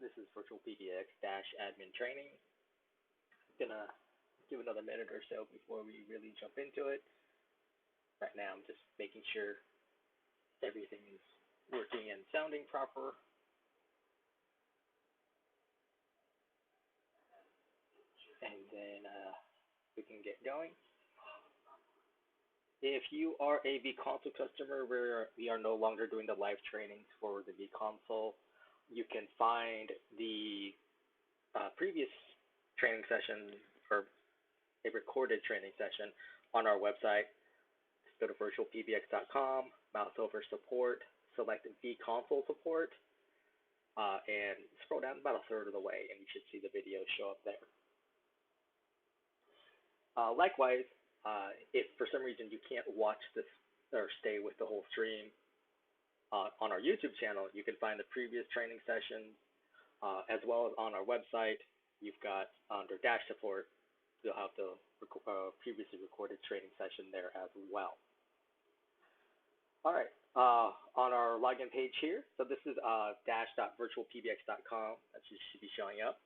This is VirtualPBX admin training. I'm gonna give another minute or so before we really jump into it. Right now, I'm just making sure everything is working and sounding proper. And then we can get going. If you are a vConsole customer, we are no longer doing the live trainings for the vConsole. You can find the previous training session or a recorded training session on our website. Just go to virtualpbx.com, mouse over support, select vConsole support, and scroll down about a third of the way, and you should see the video show up there. Likewise, if for some reason you can't watch this or stay with the whole stream on our YouTube channel, you can find the previous training sessions as well as on our website. You've got under Dash support, you'll have the previously recorded training session there as well. All right, on our login page here, so this is dash.virtualpbx.com, that should be showing up.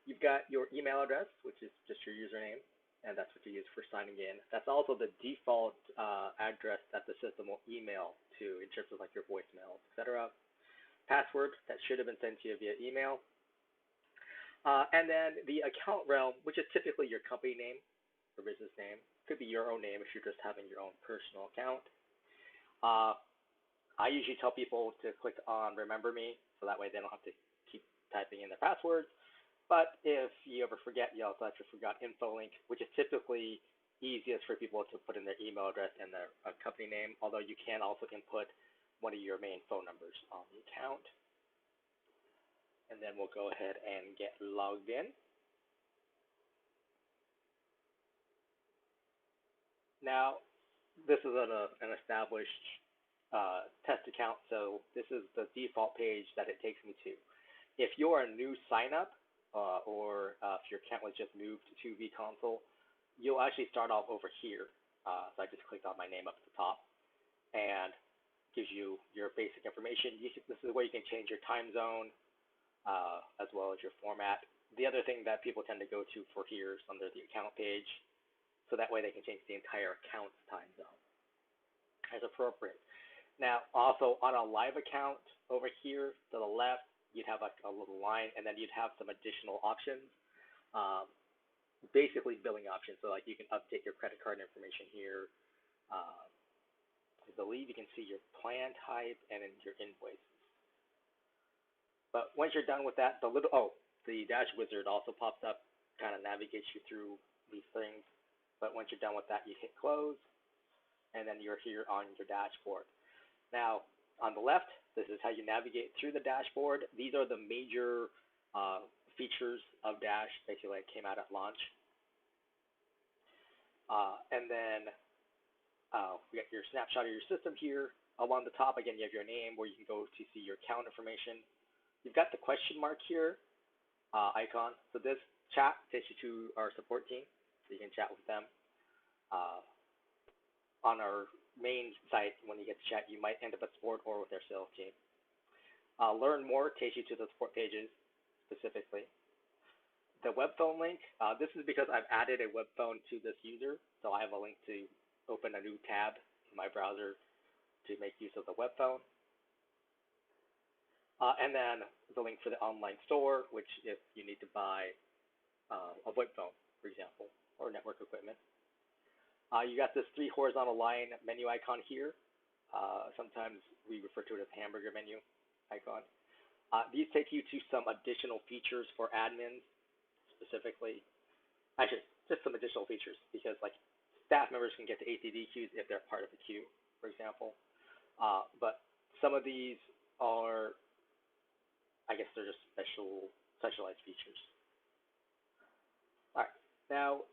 You've got your email address, which is just your username, and that's what you use for signing in. That's also the default address that the system will email to in terms of like your voicemails, etc. Password that should have been sent to you via email. And then the account realm, which is typically your company name or business name. Could be your own name if you're just having your own personal account. I usually tell people to click on Remember Me, so that way they don't have to keep typing in their passwords. But if you ever forget, you also have to forgot info link, which is typically easiest for people to put in their email address and their company name, although you can also input one of your main phone numbers on the account. And then we'll go ahead and get logged in. Now, this is an established test account, so this is the default page that it takes me to. If you're a new sign-up, or if your account was just moved to vConsole, you'll actually start off over here. So I just clicked on my name up at the top, and gives you your basic information. This is where you can change your time zone, as well as your format. The other thing that people tend to go to for here is under the account page, so that way they can change the entire account's time zone as appropriate. Now, also on a live account over here to the left, you'd have like a little line, and then you'd have some additional options, basically billing options. So like you can update your credit card information here. I believe you can see your plan type and then your invoices. But once you're done with that, the Dash Wizard also pops up, kind of navigates you through these things. But once you're done with that, you hit close, and then you're here on your dashboard. Now, on the left, this is how you navigate through the dashboard. These are the major features of Dash, basically it came out at launch. And then we got your snapshot of your system here. Along the top, again, you have your name where you can go to see your account information. You've got the question mark here icon. So this chat takes you to our support team, so you can chat with them. On our main site, when you get to chat, you might end up at support or with their sales team. Learn more takes you to the support pages specifically. The web phone link, this is because I've added a web phone to this user, so I have a link to open a new tab in my browser to make use of the web phone. And then the link for the online store, which if you need to buy a web phone, for example, or network equipment. You got this 3 horizontal line menu icon here. Sometimes we refer to it as hamburger menu icon. These take you to some additional features for admins, specifically. Actually, just some additional features, because like staff members can get to ACD queues if they're part of the queue, for example. But some of these are, I guess they're just specialized features. All right, now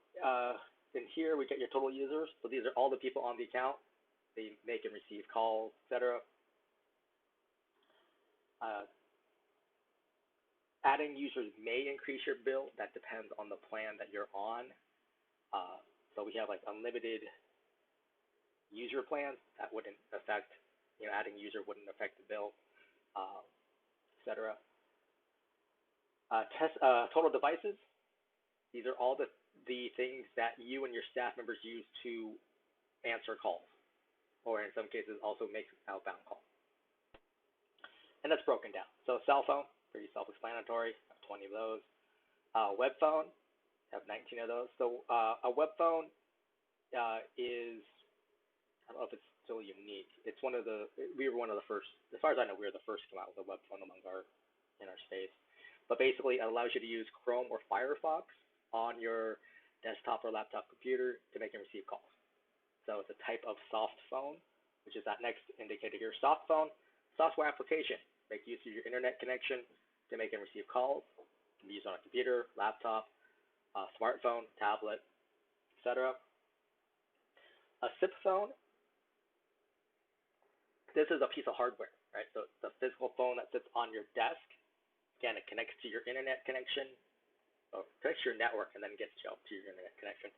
in here we get your total users. So these are all the people on the account. They make and receive calls, etc. Adding users may increase your bill. That depends on the plan that you're on. So we have like unlimited user plans that wouldn't affect, adding user wouldn't affect the bill, etc. Total devices. These are all the things that you and your staff members use to answer calls, or in some cases also make outbound calls. And that's broken down. So cell phone, pretty self-explanatory, I have 20 of those. Web phone, I have 19 of those. So a web phone is, I don't know if it's still unique. It's we were one of the first, as far as I know, we were the first to come out with a web phone in our space. But basically, it allows you to use Chrome or Firefox on your desktop or laptop computer to make and receive calls. So it's a type of soft phone, which is that next indicator here. Soft phone, software application. Make use of your internet connection to make and receive calls. It can be used on a computer, laptop, smartphone, tablet, etc. A SIP phone, this is a piece of hardware, right? So it's a physical phone that sits on your desk. Again, it connects to your internet connection, or connects to your network and then gets to your internet connection.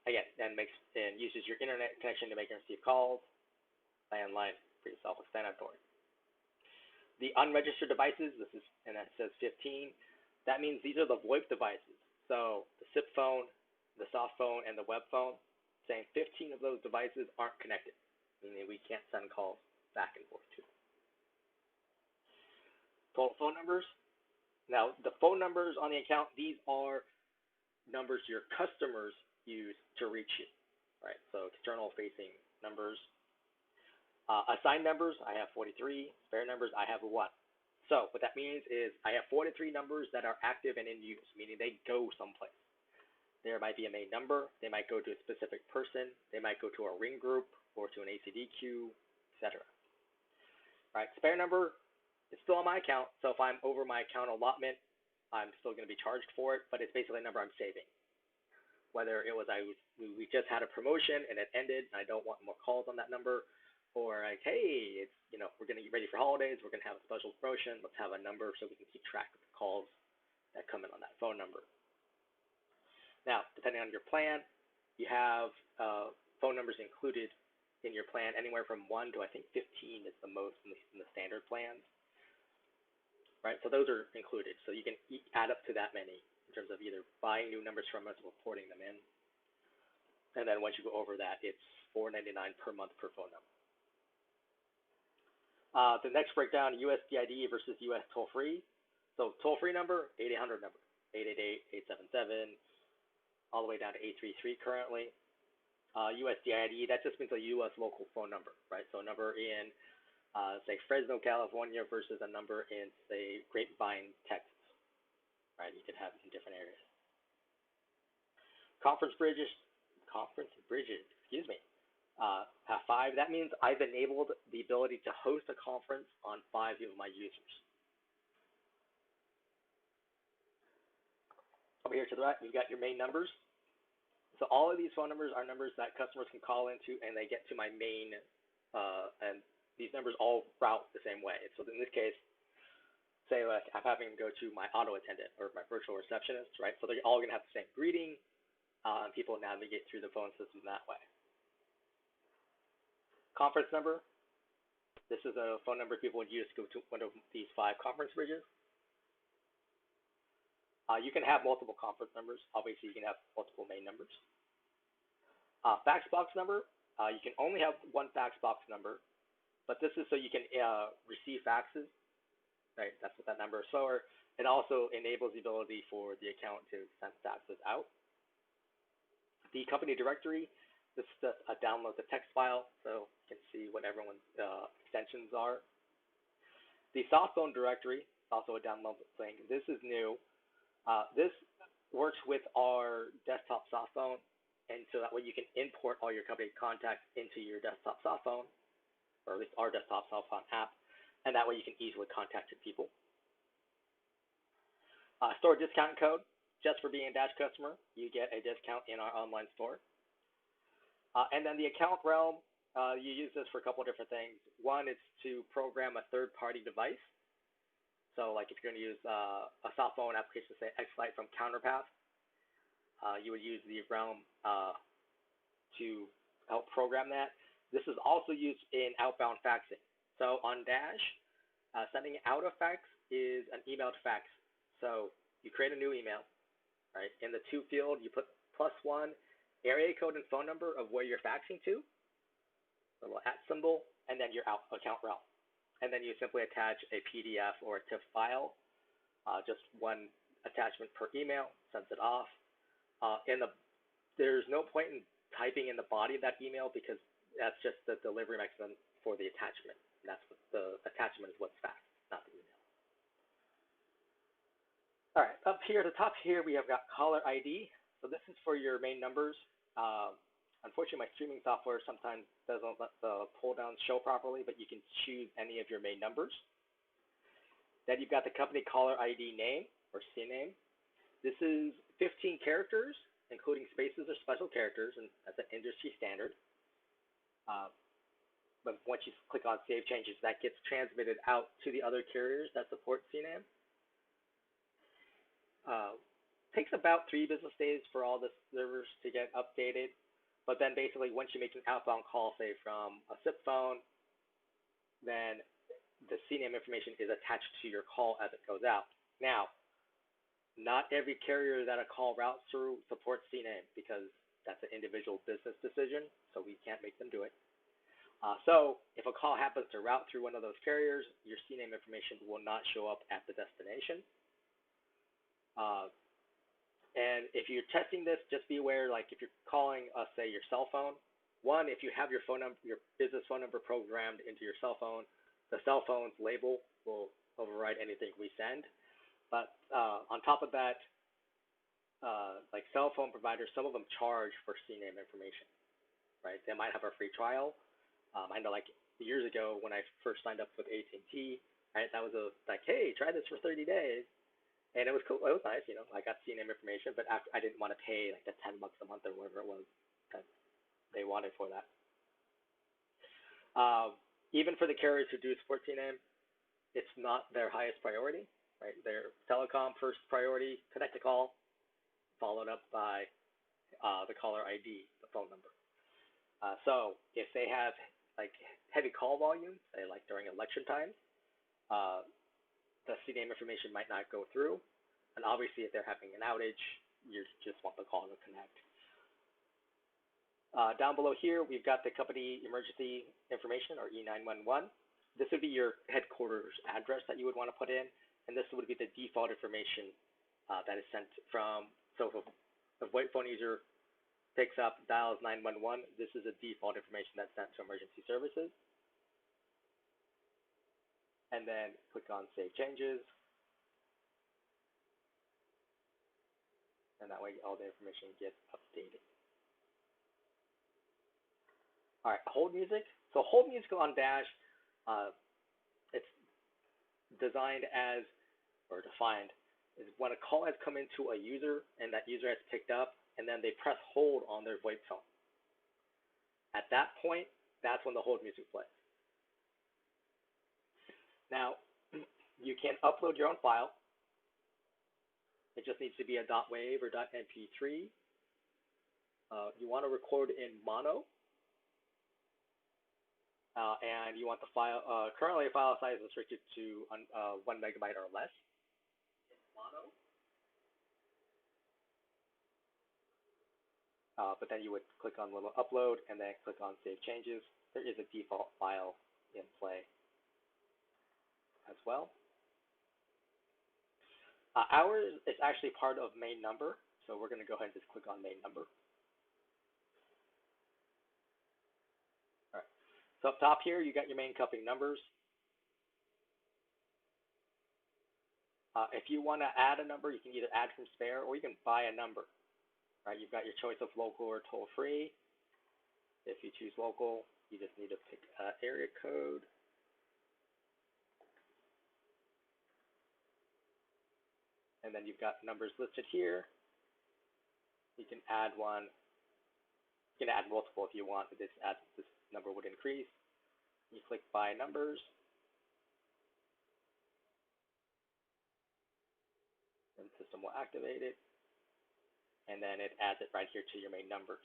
Again, then uses your internet connection to make and receive calls. Landline, pretty self-explanatory. The unregistered devices, and that says 15. That means these are the VoIP devices. So the SIP phone, the soft phone, and the web phone, saying 15 of those devices aren't connected, meaning we can't send calls back and forth to. Total phone numbers. Now, the phone numbers on the account, these are numbers your customers use to reach you, right? So external-facing numbers. Assigned numbers, I have 43. Spare numbers, I have 1. So what that means is I have 43 numbers that are active and in use, meaning they go someplace. There might be a main number. They might go to a specific person. They might go to a ring group or to an ACD queue, etc. Right? Spare number, it's still on my account. So if I'm over my account allotment, I'm still going to be charged for it, but it's basically a number I'm saving. Whether it was we just had a promotion and it ended, and I don't want more calls on that number, or like, hey, it's we're going to get ready for holidays, we're going to have a special promotion, let's have a number so we can keep track of the calls that come in on that phone number. Now, depending on your plan, you have phone numbers included in your plan anywhere from 1 to I think 15 is the most in the standard plans. Right, so those are included. So you can add up to that many in terms of either buying new numbers from us or porting them in. And then once you go over that, it's $4.99 per month per phone number. The next breakdown, USDID versus US toll-free. So toll-free number, 8800 number, 888-877, all the way down to 833 currently. USDID, that just means a US local phone number, right? So a number in, say, Fresno, California versus a number in, say, Grapevine, Texas, right? You could have it in different areas. Conference bridges, excuse me, have 5. That means I've enabled the ability to host a conference on 5 of my users. Over here to the right, you've got your main numbers. So all of these phone numbers are numbers that customers can call into, and they get to my main, and these numbers all route the same way. So in this case, say like I'm having them go to my auto attendant or my virtual receptionist, right? So they're all going to have the same greeting, and people navigate through the phone system that way. Conference number. This is a phone number people would use to go to one of these 5 conference bridges. You can have multiple conference numbers. Obviously, you can have multiple main numbers. Fax box number. You can only have 1 fax box number, but this is so you can receive faxes. Right, that's what that number is for. It also enables the ability for the account to send faxes out. The company directory. This is just a download the text file, so you can see what everyone's extensions are. The soft phone directory is also a download thing. This is new. This works with our desktop soft phone, and so that way you can import all your company contacts into your desktop soft phone, or at least our desktop soft phone app, and that way you can easily contact your people. Store discount code. Just for being a Dash customer, you get a discount in our online store. And then the account realm, you use this for a couple of different things. One is to program a third-party device. So like if you're going to use a soft phone application, say X-Lite from Counterpath, you would use the realm to help program that. This is also used in outbound faxing. So on Dash, sending out a fax is an emailed fax So you create a new email, right? In the to field, you put +1 area code and phone number of where you're faxing to, a little @ symbol, and then your account route. And then you simply attach a PDF or a TIFF file, just one attachment per email, sends it off. There's no point in typing in the body of that email because that's just the delivery mechanism for the attachment. And that's what the attachment is what's faxed, not the email. All right, up here at the top here, we have got caller ID. So this is for your main numbers. Unfortunately, my streaming software sometimes doesn't let the pull down show properly, but you can choose any of your main numbers. Then you've got the company caller ID name or CNAME. This is 15 characters, including spaces or special characters, and that's an industry standard. But once you click on Save Changes, that gets transmitted out to the other carriers that support CNAME. Takes about 3 business days for all the servers to get updated. But then basically, once you make an outbound call, say from a SIP phone, then the CNAME information is attached to your call as it goes out. Now, not every carrier that a call routes through supports CNAME because that's an individual business decision, so we can't make them do it. So if a call happens to route through one of those carriers, your CNAME information will not show up at the destination. And if you're testing this, just be aware, like if you're calling, say, your cell phone, one, if you have your phone number, your business phone number programmed into your cell phone, the cell phone's label will override anything we send. But on top of that, like cell phone providers, some of them charge for CNAME information, right? They might have a free trial. I know, like years ago when I first signed up with AT&T, right, that was like, hey, try this for 30 days. And it was cool. It was nice, you know. I got CNAME information, but after, I didn't want to pay like the $10 a month or whatever it was that they wanted for that. Even for the carriers who do support CNAME, it's not their highest priority, right? Their telecom first priority, connect a call, followed up by the caller ID, the phone number. So if they have like heavy call volume, say like during election time, the CNAME information might not go through. And obviously, if they're having an outage, you just want the call to connect. Down below here, we've got the company emergency information, or E911. This would be your headquarters address that you would want to put in, and this would be the default information that is sent from, so if a VoIP phone user picks up, dials 911, this is a default information that's sent to emergency services. And then click on Save Changes. And that way all the information gets updated. All right, hold music. So hold music on Dash, it's designed as, or defined, is when a call has come into a user and that user has picked up and then they press hold on their VoIP phone. At that point, that's when the hold music plays. Now, you can upload your own file. It just needs to be a .wav or .mp3. You want to record in mono. And you want the file, currently a file size is restricted to 1 megabyte or less. In mono. But then you would click on little upload and then click on Save Changes. There is a default file in play as well. Ours is actually part of main number, so we're going to go ahead and just click on main number. All right. So up top here, you got your main company numbers. If you want to add a number, you can either add from spare or you can buy a number. Right? You've got your choice of local or toll-free. If you choose local, you just need to pick area code. And then you've got numbers listed here. You can add one. You can add multiple if you want, but this number would increase. You click Buy Numbers. And the system will activate it. And then it adds it right here to your main numbers.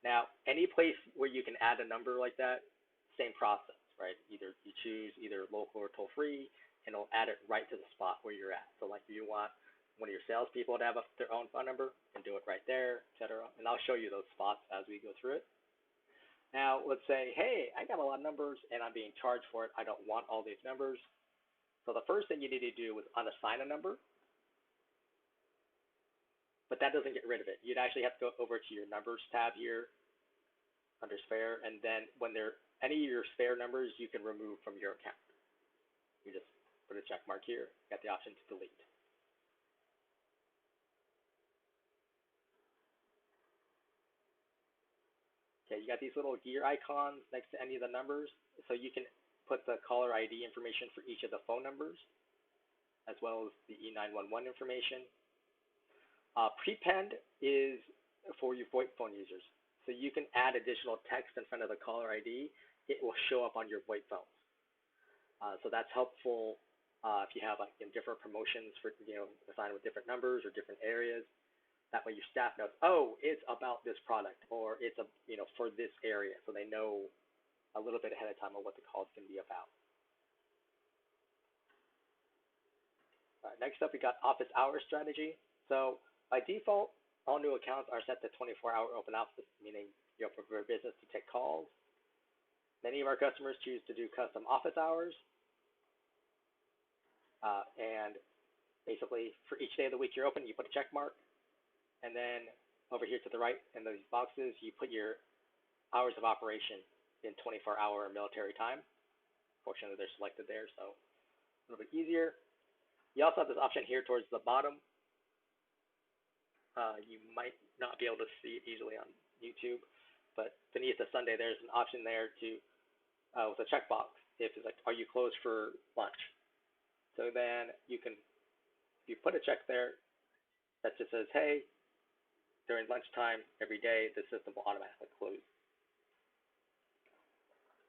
Now, any place where you can add a number like that, same process, right? Either you choose either local or toll-free. and it'll add it right to the spot where you're at. So like if you want one of your salespeople to have their own phone number, and do it right there, etc. And I'll show you those spots as we go through it. Now let's say, hey, I got a lot of numbers and I'm being charged for it. I don't want all these numbers. So the first thing you need to do is unassign a number, but that doesn't get rid of it. You'd actually have to go over to your numbers tab here under spare, and then when there any of your spare numbers you can remove from your account. You just put a check mark here, got the option to delete. Okay, you got these little gear icons next to any of the numbers, so you can put the caller ID information for each of the phone numbers, as well as the E911 information. Prepend is for your VoIP phone users. So you can add additional text in front of the caller ID. It will show up on your VoIP phones. So that's helpful if you have like different promotions for assigned with different numbers or different areas. That way your staff knows, oh, it's about this product, or it's for this area, so they know a little bit ahead of time of what the call is going to be about. Next up, we got office hours strategy. So by default, all new accounts are set to 24-hour open office, meaning you're open for business to take calls. Many of our customers choose to do custom office hours. And basically, for each day of the week you're open, you put a check mark. And then over here to the right in those boxes, you put your hours of operation in 24-hour military time. Fortunately, they're selected there, so a little bit easier. You also have this option here towards the bottom. You might not be able to see it easily on YouTube, but beneath the Sunday, there's an option there to with a checkbox. If it's like, are you closed for lunch? So then you can, if you put a check there that just says, hey, during lunchtime every day, the system will automatically close,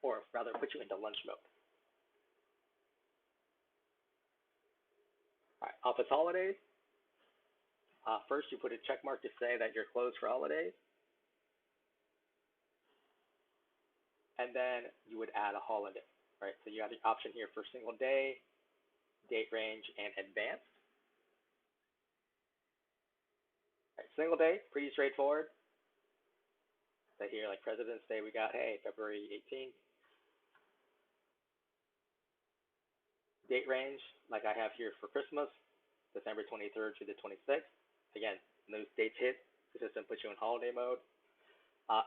or rather put you into lunch mode. All right, office holidays. First, you put a check mark to say that you're closed for holidays. And then you would add a holiday, right? So you have the option here for single day, date range, and advanced. Right, single day, pretty straightforward. So here, like President's Day, we got, hey, February 18th. Date range, like I have here for Christmas, December 23rd through the 26th. Again, when those dates hit, the system puts you in holiday mode.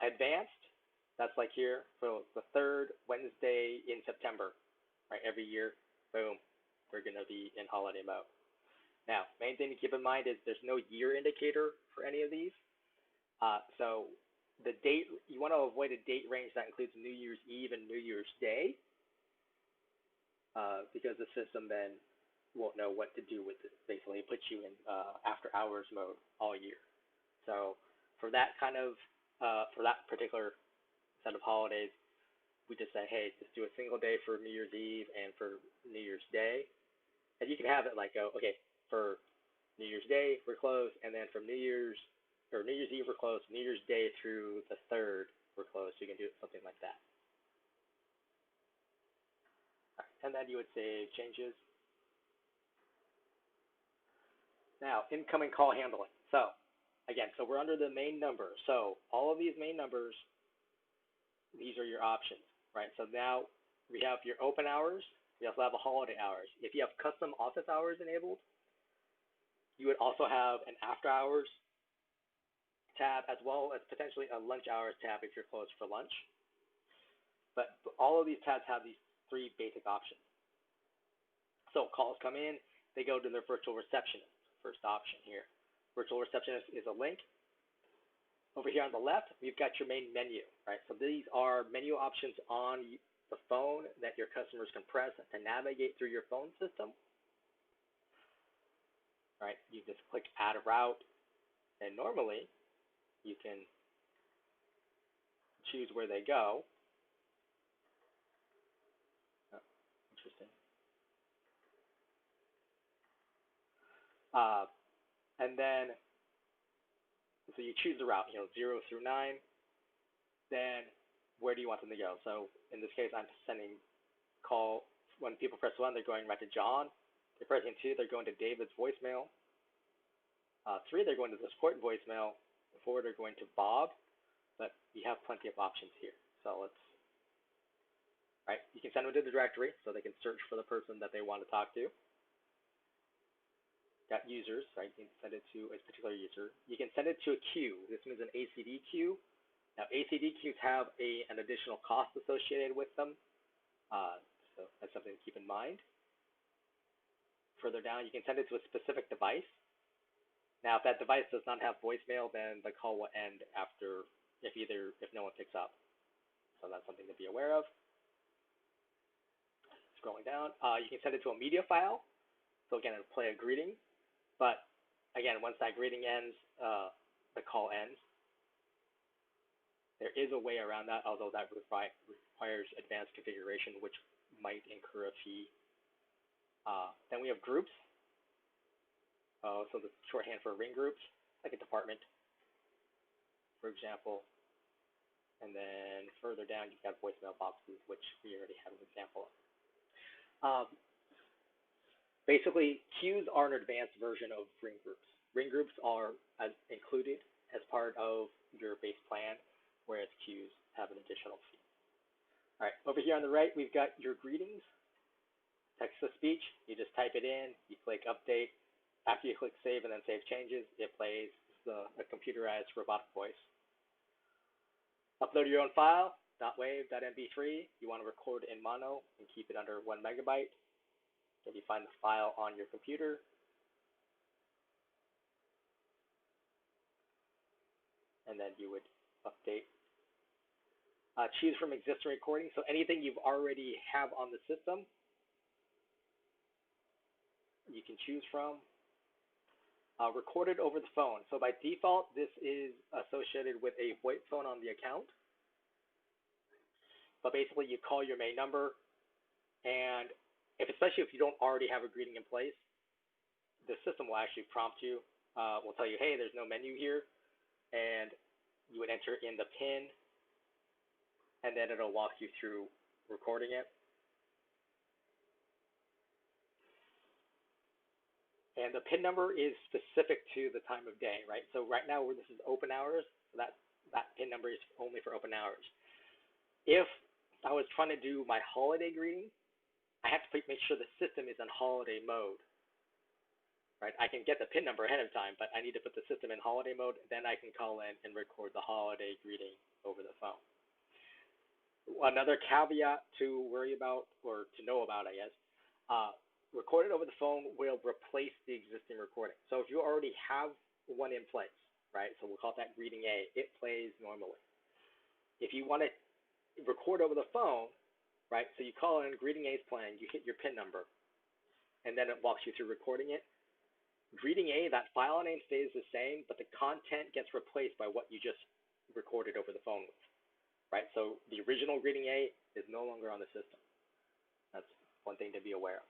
Advanced, that's like here, so the third Wednesday in September, right? Every year, boom, we're going to be in holiday mode. Now, main thing to keep in mind is there's no year indicator for any of these. So the date, you want to avoid a date range that includes New Year's Eve and New Year's Day, because the system then won't know what to do with it. Basically, it puts you in after hours mode all year. So for that kind of, for that particular set of holidays, we just say, hey, just do a single day for New Year's Eve and for New Year's Day. And you can have it like, okay, for New Year's Day, we're closed, and then from New Year's Eve, we're closed, New Year's Day through the 3rd, we're closed. So you can do something like that. And then you would save changes. Now, incoming call handling. So, again, so we're under the main number. So all of these main numbers, these are your options, right? So now we have your open hours. We also have a holiday hours. If you have custom office hours enabled, you would also have an after hours tab, as well as potentially a lunch hours tab if you're closed for lunch. But all of these tabs have these 3 basic options. So calls come in, they go to their virtual receptionist, first option here. Virtual receptionist is a link. Over here on the left, we've got your main menu, right? So these are menu options on the phone that your customers can press to navigate through your phone system. Right? You just click add a route, and normally you can choose where they go. Oh, interesting. And then, so you choose the route, 0 through 9. Then, where do you want them to go? So in this case, I'm sending call when people press 1, they're going right to John. They're pressing 2, they're going to David's voicemail. 3, they're going to the support voicemail. 4, they're going to Bob. But you have plenty of options here. So let's, right, you can send them to the directory so they can search for the person that they want to talk to. Got users, right? You can send it to a particular user. You can send it to a queue. This means an ACD queue. Now, ACD queues have an additional cost associated with them. So that's something to keep in mind. Further down, you can send it to a specific device. Now, if that device does not have voicemail, then the call will end after if no one picks up. So that's something to be aware of. Scrolling down, you can send it to a media file. So again, it'll play a greeting. But again, once that greeting ends, the call ends. There is a way around that, although that requires advanced configuration, which might incur a fee. Then we have groups. So the shorthand for ring groups, like a department, for example. And then further down, you've got voicemail boxes, which we already have an example of. Basically, queues are an advanced version of ring groups. Ring groups are included as part of your base plan, whereas queues have an additional fee. All right, over here on the right, we've got your greetings. Text-to-speech, you just type it in, you click update. After you click save and then save changes, it plays a computerized robotic voice. Upload your own file, .wav, .mp3. You want to record in mono and keep it under 1 megabyte. Then you find the file on your computer. And then you would update. Choose from existing recordings. So anything you've already have on the system, you can choose from. Recorded over the phone. So by default, this is associated with a VoIP phone on the account. But basically, you call your main number, and especially if you don't already have a greeting in place, the system will actually prompt you. Will tell you, hey, there's no menu here, and you would enter in the PIN, and then it'll walk you through recording it. And the PIN number is specific to the time of day, right? So right now, this is open hours, so that PIN number is only for open hours. If I was trying to do my holiday greeting, I have to make sure the system is in holiday mode, right? I can get the PIN number ahead of time, but I need to put the system in holiday mode. Then I can call in and record the holiday greeting over the phone. Another caveat to worry about, or to know about, I guess, recorded over the phone will replace the existing recording. So if you already have one in place, right, so we'll call that greeting A, it plays normally. If you want to record over the phone, right, so you call in greeting A is playing, you hit your PIN number, and then it walks you through recording it. Greeting A, that file name stays the same, but the content gets replaced by what you just recorded over the phone with, right? So the original greeting A is no longer on the system. That's one thing to be aware of.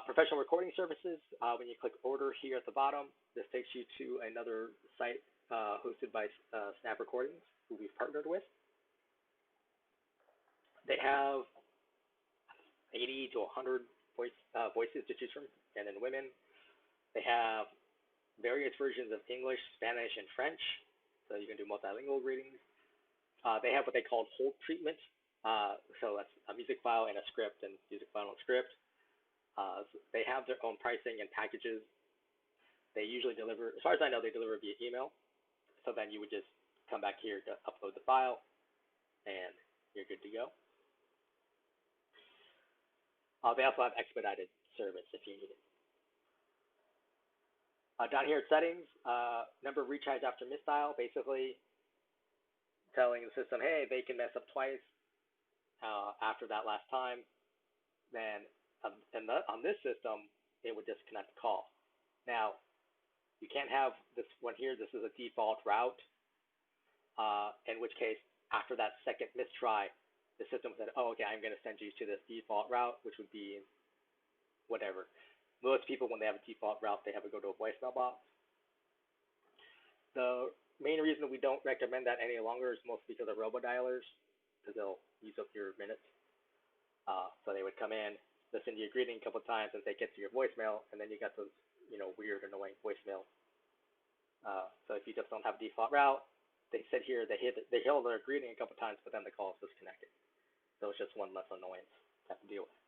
Professional recording services, when you click order here at the bottom, this takes you to another site hosted by Snap Recordings, who we've partnered with. They have 80 to 100 voices to choose from, men and women. They have various versions of English, Spanish, and French, so you can do multilingual greetings. They have what they call hold treatment, so that's a music file and a script, and music file and script. So they have their own pricing and packages. They usually deliver, as far as I know, they deliver via email. So then you would just come back here to upload the file, and you're good to go. They also have expedited service if you need it. Down here at settings, number of retries after misdial, basically telling the system, hey, they can mess up twice after that last time. Then on this system, it would disconnect the call. Now, you can't have this one here. This is a default route, in which case, after that second mistry, the system said, oh, okay, I'm going to send you to this default route, which would be whatever. Most people, when they have a default route, they have to go to a voicemail box. The main reason we don't recommend that any longer is mostly because of robodialers. because they'll use up your minutes. So they would come in, listen to your greeting a couple of times, and say get to your voicemail, and then you got those weird, annoying voicemails. So if you just don't have a default route, they sit here, they hail their greeting a couple of times, but then the call is disconnected. So it's just one less annoyance to have to deal with.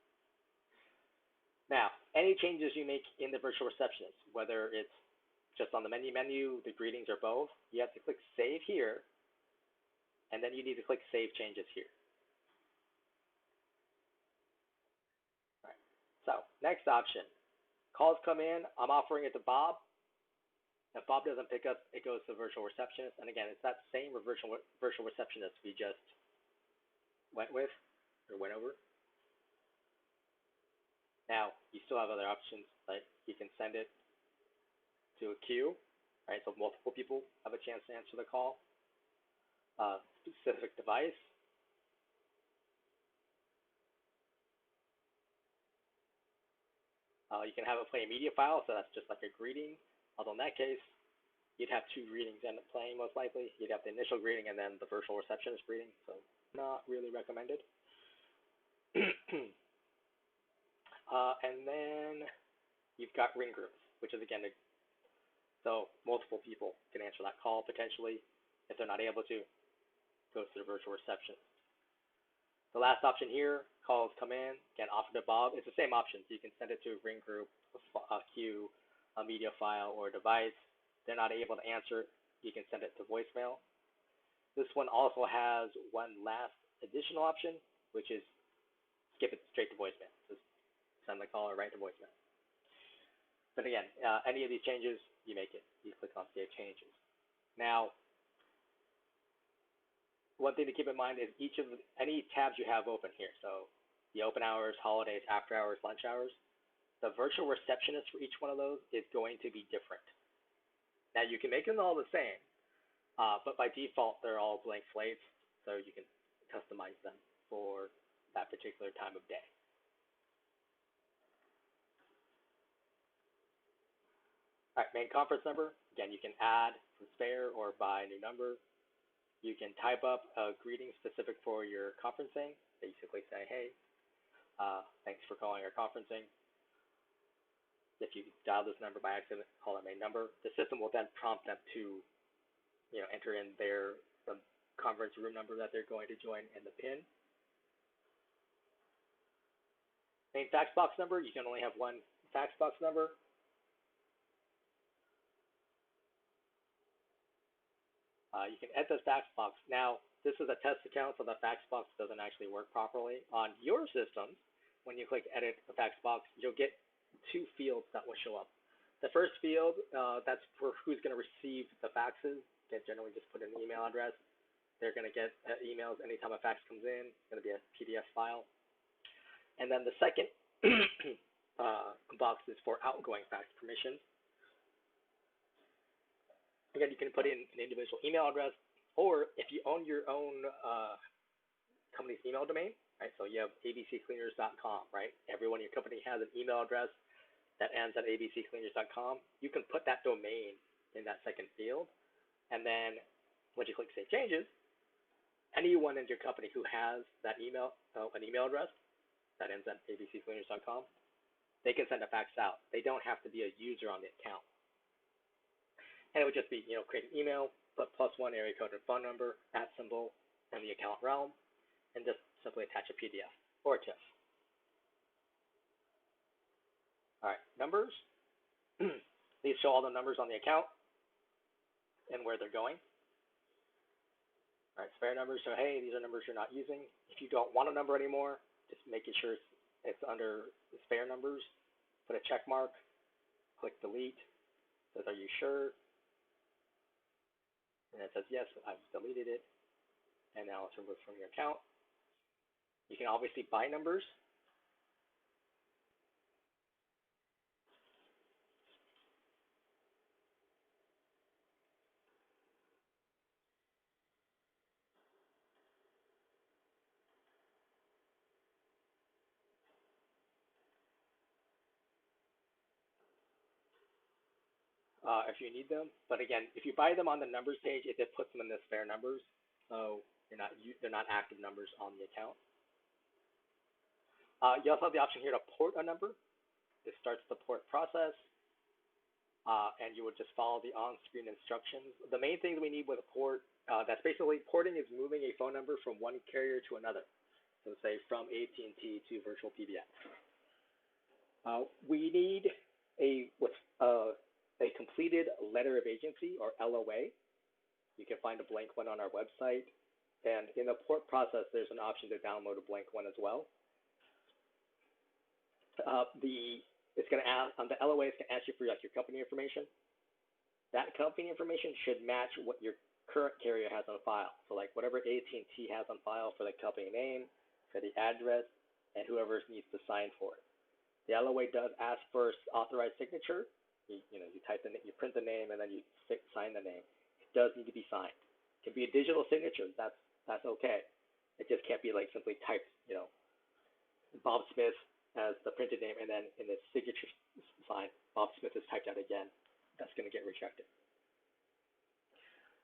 Now, any changes you make in the virtual receptionist, whether it's just on the menu, the greetings, or both, you have to click Save here, and then you need to click Save Changes here. All right. So next option, calls come in. I'm offering it to Bob. If Bob doesn't pick up, it goes to the virtual receptionist. And again, it's that same virtual receptionist we just went over. Now, you still have other options, like you can send it to a queue, right? So multiple people have a chance to answer the call. Specific device. You can have it play a media file, so that's just like a greeting. Although in that case, you'd have two greetings end up playing most likely. You'd have the initial greeting and then the virtual receptionist greeting, so not really recommended. And then you've got ring groups, which is again, so multiple people can answer that call potentially. If they're not able to, goes to the virtual receptionist. The last option here, calls come in, again, offer to Bob. It's the same options. You can send it to a ring group, a queue, a media file, or a device. They're not able to answer it, you can send it to voicemail. This one also has one last additional option, which is skip it straight to voicemail. Just send the call or write to voicemail. But again, any of these changes, you make it. You click on Save Changes. Now, one thing to keep in mind is any tabs you have open here. So the open hours, holidays, after hours, lunch hours, the virtual receptionist for each one of those is going to be different. Now you can make them all the same, but by default they're all blank slates, so you can customize them for that particular time of day. All right, main conference number. Again, you can add from spare or buy a new number. You can type up a greeting specific for your conferencing. Basically say, hey, thanks for calling our conferencing. If you dial this number by accident, call a main number. The system will then prompt them to, enter in the conference room number that they're going to join and the PIN. Main fax box number. You can only have one fax box number. You can edit the fax box. Now, this is a test account, so the fax box doesn't actually work properly. On your systems, when you click Edit the fax box, you'll get two fields that will show up. The first field, that's for who's going to receive the faxes. You can generally just put in an email address. They're going to get emails anytime a fax comes in. It's going to be a PDF file. And then the second box is for outgoing fax permissions. Again, you can put in an individual email address, or if you own your own company's email domain, right? So you have abccleaners.com, right? Everyone in your company has an email address that ends at abccleaners.com. You can put that domain in that second field, and then once you click Save Changes, anyone in your company who has that email, an email address that ends at abccleaners.com, they can send a fax out. They don't have to be a user on the account. And it would just be, create an email, put +1 area code and phone number, @ symbol, and the account realm, and just simply attach a PDF or a TIFF. All right, numbers. These show all the numbers on the account and where they're going. All right, spare numbers. So, hey, these are numbers you're not using. If you don't want a number anymore, just making sure it's under the spare numbers. Put a check mark. Click Delete. It says, are you sure? And it says, yes, I've deleted it. And now it's removed from your account. You can obviously buy numbers. If you need them. But again, if you buy them on the numbers page, it puts them in the spare numbers. So they're not active numbers on the account. You also have the option here to port a number. This starts the port process, and you would just follow the on-screen instructions. The main thing we need with a port, that's basically porting is moving a phone number from one carrier to another. So say from AT&T to VirtualPBX. We need a completed letter of agency, or LOA. You can find a blank one on our website. And in the port process, there's an option to download a blank one as well. It's going to ask on the LOA. It's going to ask you for like your company information. That company information should match what your current carrier has on file. So like whatever AT&T has on file for the company name, for the address, and whoever needs to sign for it. The LOA does ask for authorized signature. You print the name and then you sign the name. It does need to be signed. It can be a digital signature. That's okay. It just can't be like simply typed, Bob Smith as the printed name, and then in the signature sign, Bob Smith is typed out again. That's going to get rejected.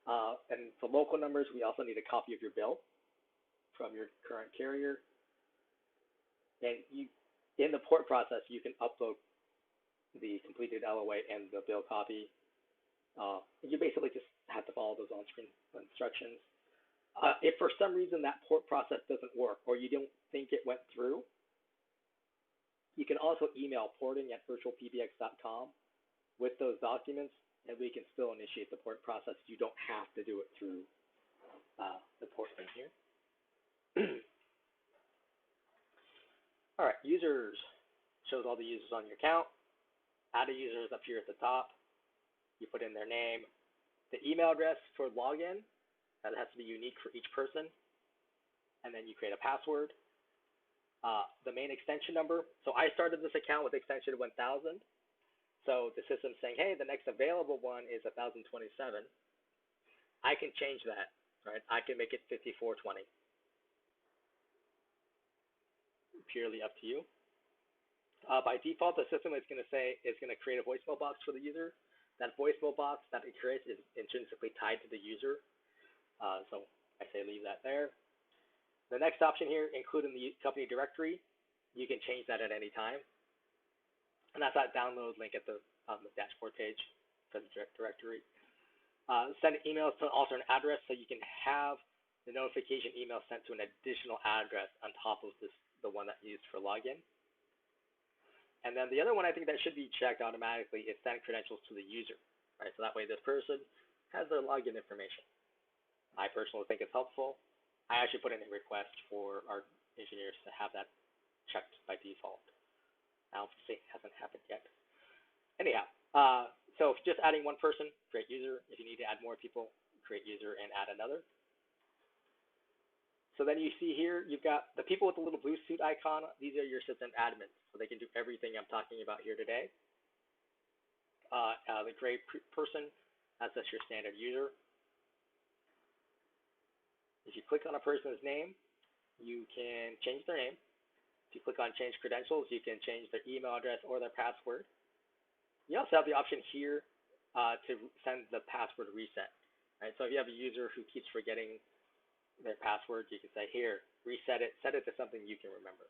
And for local numbers, we also need a copy of your bill from your current carrier. And in the port process, you can upload the completed LOA and the bill copy. You basically just have to follow those on-screen instructions. If for some reason that port process doesn't work, or you don't think it went through, you can also email porting@virtualpbx.com with those documents, and we can still initiate the port process. You don't have to do it through the port link here. All right, users shows all the users on your account. Add a user is up here at the top. You put in their name, the email address for login. That has to be unique for each person, and then you create a password. The main extension number. So I started this account with extension 1000. So the system's saying, hey, the next available one is 1027. I can change that, right? I can make it 5420. Purely up to you. By default, the system is going to say it's going to create a voicemail box for the user. That voicemail box that it creates is intrinsically tied to the user. So I say leave that there. The next option here, include in the company directory. You can change that at any time. And that's that download link on the dashboard page for the directory. Send emails to an alternate address so you can have the notification email sent to an additional address on top of the one that you used for login. And then the other one I think that should be checked automatically is send credentials to the user, right? So that way this person has their login information. I personally think it's helpful. I actually put in a request for our engineers to have that checked by default. Obviously, it hasn't happened yet. Anyhow, so just adding one person, create user. If you need to add more people, create user and add another. So then you see here, you've got the people with the little blue suit icon. These are your system admins, so they can do everything I'm talking about here today. The gray person, that's just your standard user. If you click on a person's name, you can change their name. If you click on change credentials, you can change their email address or their password. You also have the option here to send the password reset. Right? So if you have a user who keeps forgetting their password, you can say, here, reset it, set it to something you can remember.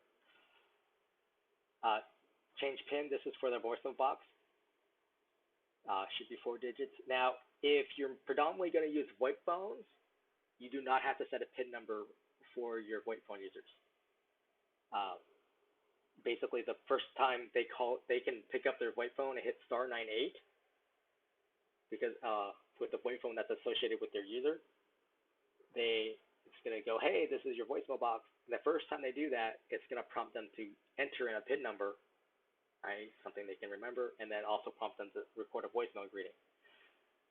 Change PIN, this is for their voicemail box. Should be 4 digits. Now, if you're predominantly going to use VoIP phones, you do not have to set a PIN number for your VoIP phone users. Basically, the first time they call, they can pick up their VoIP phone and hit *98 because with the VoIP phone that's associated with their user, it's going to go, hey, this is your voicemail box. And the first time they do that, it's going to prompt them to enter in a PIN number, right? Something they can remember, and then also prompt them to record a voicemail greeting.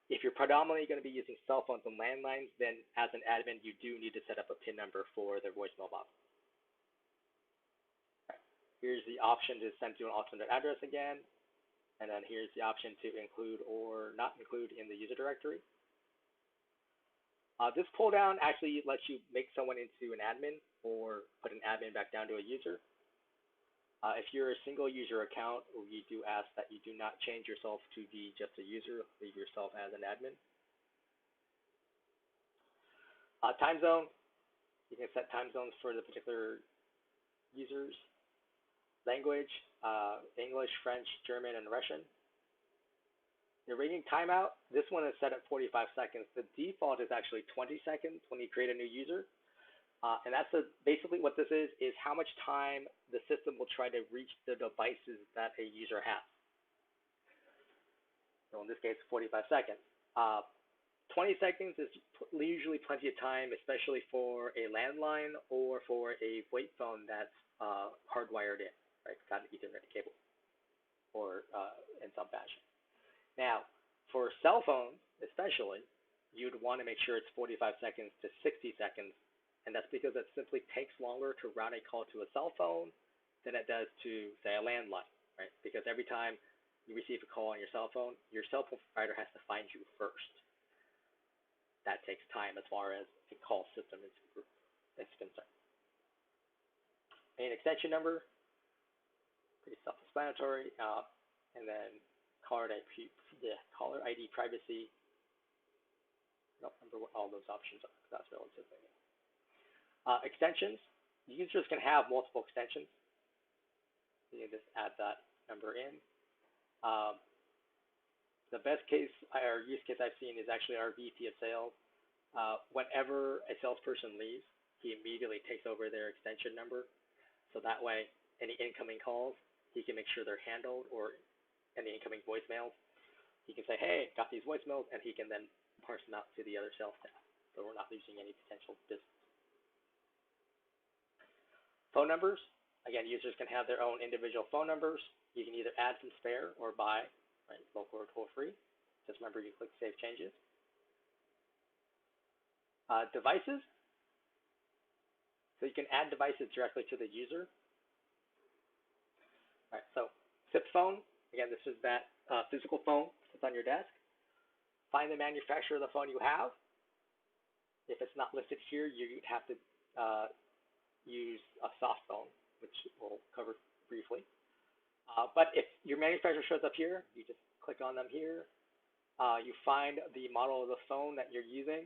If you're predominantly going to be using cell phones and landlines, then as an admin, you do need to set up a PIN number for their voicemail box. Right. Here's the option to send to an alternate address again. And then here's the option to include or not include in the user directory. This pull down actually lets you make someone into an admin or put an admin back down to a user. If you're a single user account, we do ask that you do not change yourself to be just a user, leave yourself as an admin. Time zone, You can set time zones for the particular user's language, English, French, German, and Russian. The rating timeout, this one is set at 45 seconds. The default is actually 20 seconds when you create a new user. And that's basically what this is how much time the system will try to reach the devices that a user has. So in this case, 45 seconds. 20 seconds is usually plenty of time, especially for a landline or for a VoIP phone that's hardwired in, right? Got an Ethernet cable or in some fashion. Now, for cell phones, especially, you'd want to make sure it's 45 seconds to 60 seconds, and that's because it simply takes longer to route a call to a cell phone than it does to, say, a landline, right? Because every time you receive a call on your cell phone provider has to find you first. That takes time as far as the call system is concerned. An extension number, pretty self-explanatory, and then caller ID privacy. I don't remember what all those options are. That's relatively new. Extensions. Users can have multiple extensions. You can just add that number in. The best case or use case I've seen is actually our VP of sales. Whenever a salesperson leaves, he immediately takes over their extension number. So that way, any incoming calls, he can make sure they're handled, or any incoming voicemails, he can say, hey, got these voicemails, and he can then parse them out to the other sales staff. So we're not losing any potential business. Phone numbers. Again, users can have their own individual phone numbers. You can either add from spare or buy, right, local or toll-free. Just remember you click Save Changes. Devices. So you can add devices directly to the user. All right, so SIP phone. Again, this is that physical phone that's on your desk. Find the manufacturer of the phone you have. If it's not listed here, you'd have to use a soft phone, which we'll cover briefly. But if your manufacturer shows up here, you just click on them here. You find the model of the phone that you're using,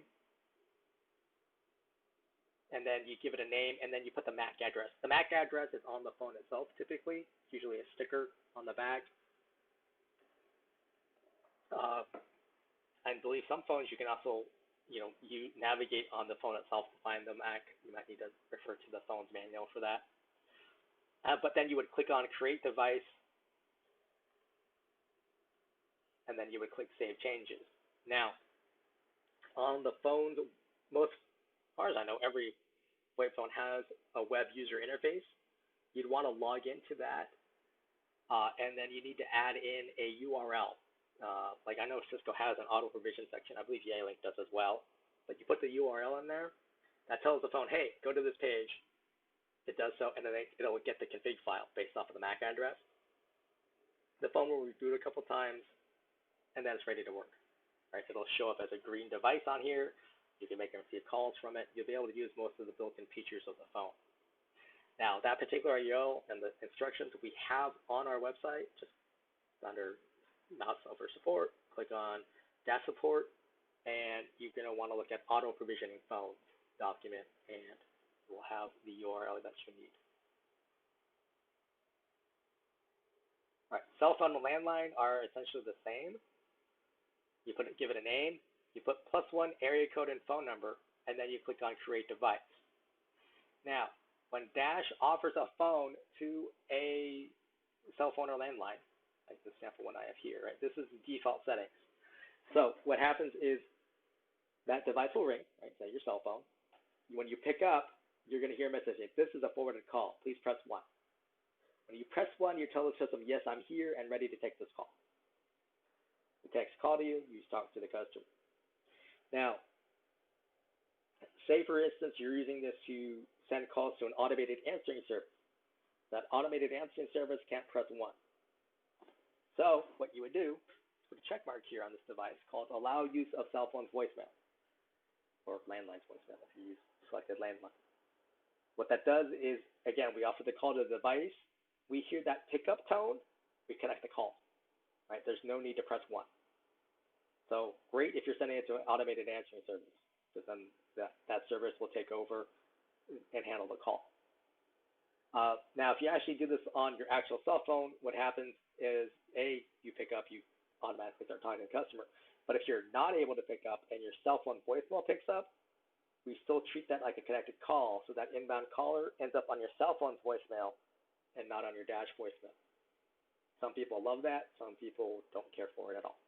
and then you give it a name, and then you put the MAC address. The MAC address is on the phone itself, typically. It's usually a sticker on the back. I believe some phones you can also, you navigate on the phone itself to find the MAC. You might need to refer to the phone's manual for that. But then you would click on Create Device, and then you would click Save Changes. Now, on the phones, as far as I know, every VoIP phone has a web user interface. You'd want to log into that, and then you need to add in a URL. Like I know Cisco has an auto provision section. I believe Yealink does as well. But you put the URL in there. That tells the phone, hey, go to this page. It does so, and then it'll get the config file based off of the MAC address. The phone will reboot a couple times, and then it's ready to work. Right? It'll show up as a green device on here. You can make and receive calls from it. You'll be able to use most of the built-in features of the phone. Now, that particular URL and the instructions we have on our website, just under mouse over support, click on Dash Support, and you're going to want to look at Auto Provisioning Phones document, and we'll have the URL that you need. All right, cell phone and landline are essentially the same. You give it a name, you put +1 area code and phone number, and then you click on Create Device. Now, when Dash offers a phone to a cell phone or landline, like the sample one I have here, right? This is the default settings. So what happens is that device will ring, right? Say your cell phone. When you pick up, you're going to hear a message. If this is a forwarded call, please press 1. When you press 1, you tell the system, yes, I'm here and ready to take this call. It takes a call to you, you talk to the customer. Now, say for instance, you're using this to send calls to an automated answering service. That automated answering service can't press 1. So what you would do, put a check mark here on this device called Allow Use of Cell Phone's Voicemail, or landline's voicemail if you use selected landline. What that does is, again, we offer the call to the device. We hear that pickup tone, we connect the call. Right? There's no need to press 1. So great if you're sending it to an automated answering service, because then that service will take over and handle the call. Now, if you actually do this on your actual cell phone, what happens is, A, you pick up, you automatically start talking to the customer. But if you're not able to pick up and your cell phone voicemail picks up, we still treat that like a connected call, so that inbound caller ends up on your cell phone's voicemail and not on your dash voicemail. Some people love that. Some people don't care for it at all.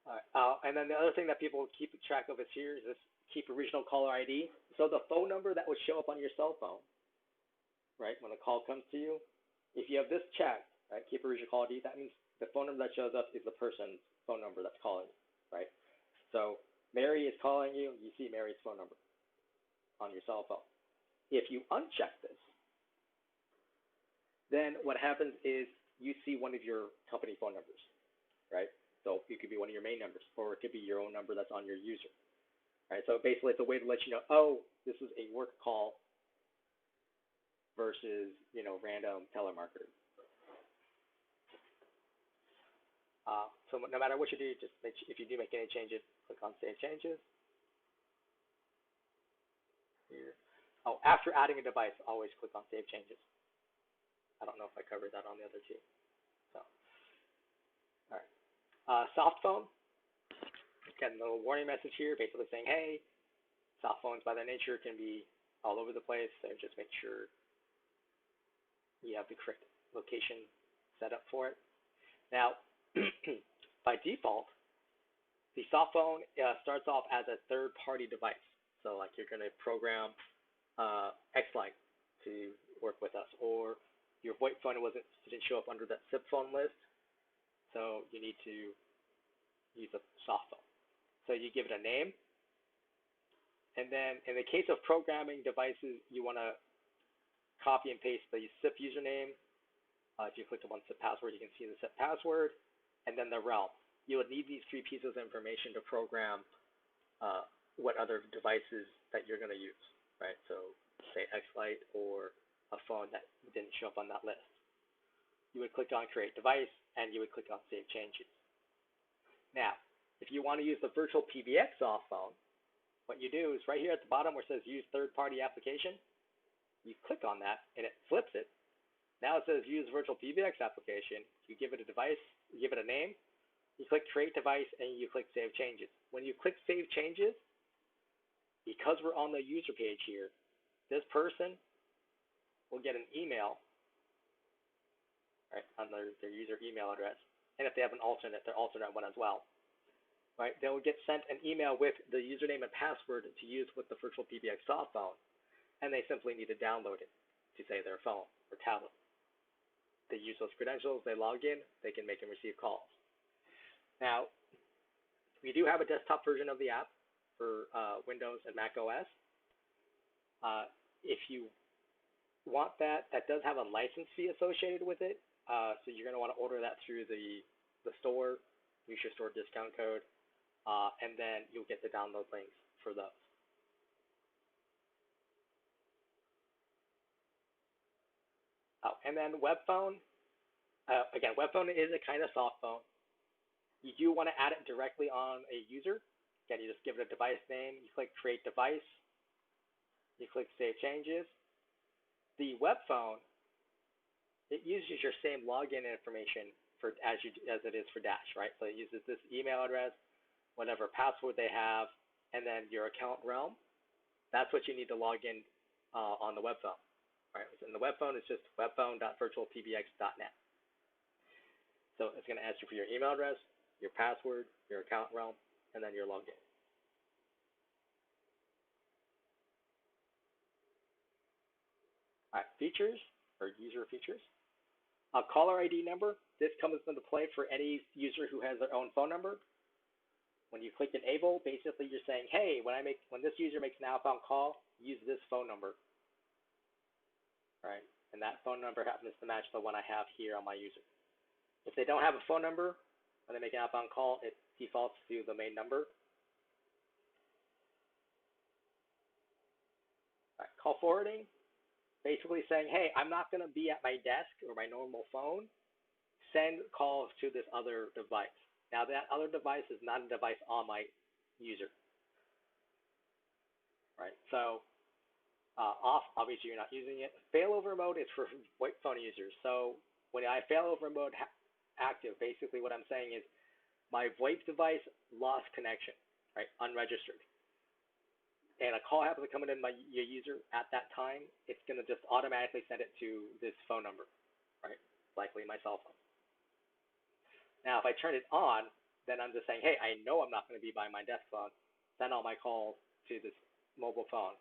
All right. And then the other thing that people keep track of is here is this keep original caller ID. So the phone number that would show up on your cell phone, right, when a call comes to you, if you have this checked, right, keep original caller ID, that means the phone number that shows up is the person's phone number that's calling you, right? So Mary is calling you, you see Mary's phone number on your cell phone. If you uncheck this, then what happens is you see one of your company phone numbers, right? So it could be one of your main numbers, or it could be your own number that's on your user, right? So basically, it's a way to let you know, oh, this is a work call versus, random telemarketer. So no matter what you do, just if you do make any changes, click on Save Changes. Here. Oh, after adding a device, always click on Save Changes. I don't know if I covered that on the other two. So, all right. Soft phone. Got a little warning message here, basically saying, hey, soft phones by their nature can be all over the place, so just make sure you have the correct location set up for it. Now, by default, the soft phone starts off as a third-party device. So like you're going to program X-Lite to work with us, or your VoIP phone didn't show up under that SIP phone list, so you need to use a soft phone. So you give it a name, and then in the case of programming devices, you want to copy and paste the SIP username. If you click on SIP password, you can see the SIP password, and then the realm. You would need these three pieces of information to program what other devices that you're going to use, right? So say X-Lite or a phone that didn't show up on that list. You would click on Create Device, and you would click on Save Changes. Now, if you want to use the VirtualPBX soft phone, what you do is right here at the bottom where it says Use Third-Party Application, you click on that, and it flips it. Now it says Use VirtualPBX Application. You give it a device, you give it a name, you click Create Device, and you click Save Changes. When you click Save Changes, because we're on the user page here, this person will get an email, right, on their user email address. And if they have an alternate, their alternate one as well. Right, they will get sent an email with the username and password to use with the VirtualPBX soft phone, and they simply need to download it to, say, their phone or tablet. They use those credentials, they log in, they can make and receive calls. Now, we do have a desktop version of the app for Windows and Mac OS. If you want that, that does have a license fee associated with it, so you're going to want to order that through the store, use your store discount code, and then you'll get the download links for those. Oh, and then web phone. Again, web phone is a kind of soft phone. You do want to add it directly on a user. Again, you just give it a device name. You click Create Device. You click Save Changes. The web phone, it uses your same login information as it is for Dash, right? So it uses this email address, whatever password they have, and then your account realm. That's what you need to log in on the web phone. Right? And the web phone is just webphone.virtualpbx.net. So it's going to ask you for your email address, your password, your account realm, and then your login. All right, features or user features. A caller ID number. This comes into play for any user who has their own phone number. When you click Enable, basically you're saying, hey, when this user makes an outbound call, use this phone number. Right? And that phone number happens to match the one I have here on my user. If they don't have a phone number, when they make an outbound call, it defaults to the main number. All right, call forwarding, basically saying, hey, I'm not going to be at my desk or my normal phone. Send calls to this other device. Now, that other device is not a device on my user. right? So off, obviously you're not using it. Failover mode is for VoIP phone users. So when I failover mode active, basically what I'm saying is my VoIP device lost connection, right? Unregistered. And a call happens to come in your user at that time, it's going to just automatically send it to this phone number, right? Likely my cell phone. Now, if I turn it on, then I'm just saying, hey, I know I'm not going to be by my desk phone. Send all my calls to this mobile phone,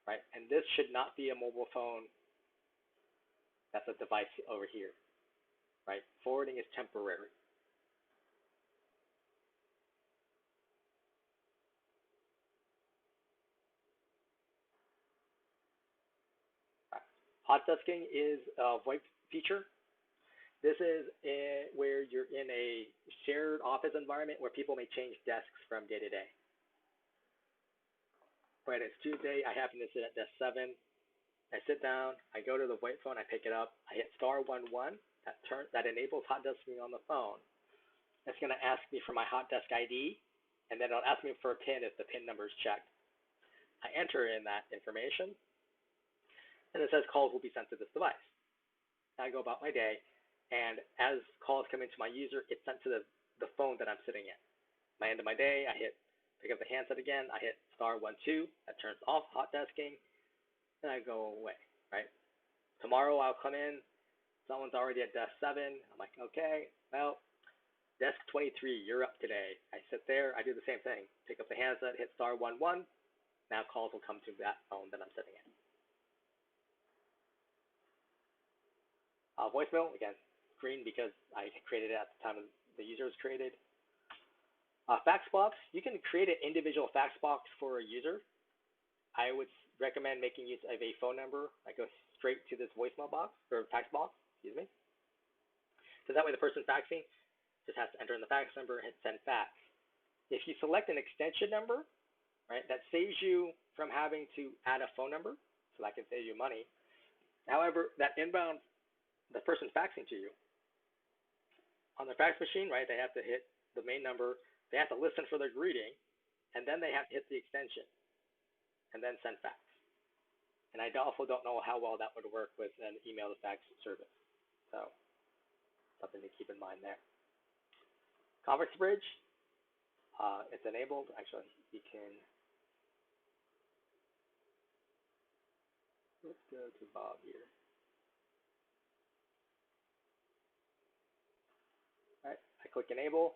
right? And this should not be a mobile phone. That's a device over here, right? Forwarding is temporary. Hot desking is a VoIP feature. This is where you're in a shared office environment where people may change desks from day to day. Right, it's Tuesday. I happen to sit at desk 7. I sit down. I go to the VoIP phone. I pick it up. I hit *11. That enables hot desking on the phone. It's going to ask me for my hot desk ID, and then it'll ask me for a PIN if the PIN number is checked. I enter in that information, and it says calls will be sent to this device. I go about my day, and as calls come into my user, it's sent to the phone that I'm sitting in. My end of my day, I pick up the handset again, I hit *12, that turns off hot desking, and I go away, right? Tomorrow I'll come in, someone's already at desk 7, I'm like, okay, well, desk 23, you're up today. I sit there, I do the same thing, pick up the handset, hit *11, now calls will come to that phone that I'm sitting in. Voicemail, again, green because I created it at the time the user was created. Fax box, you can create an individual fax box for a user. I would recommend making use of a phone number that goes straight to this voicemail box, or fax box, excuse me. Because that way the person faxing just has to enter in the fax number and hit send fax. If you select an extension number, right, that saves you from having to add a phone number, so that can save you money. However, that inbound, the person faxing to you, on their fax machine, right, they have to hit the main number, they have to listen for their greeting, and then they have to hit the extension, and then send fax. And I also don't know how well that would work with an email to fax service. So, something to keep in mind there. Conference Bridge, it's enabled. Actually, you can, let's go to Bob here. All right, I click enable.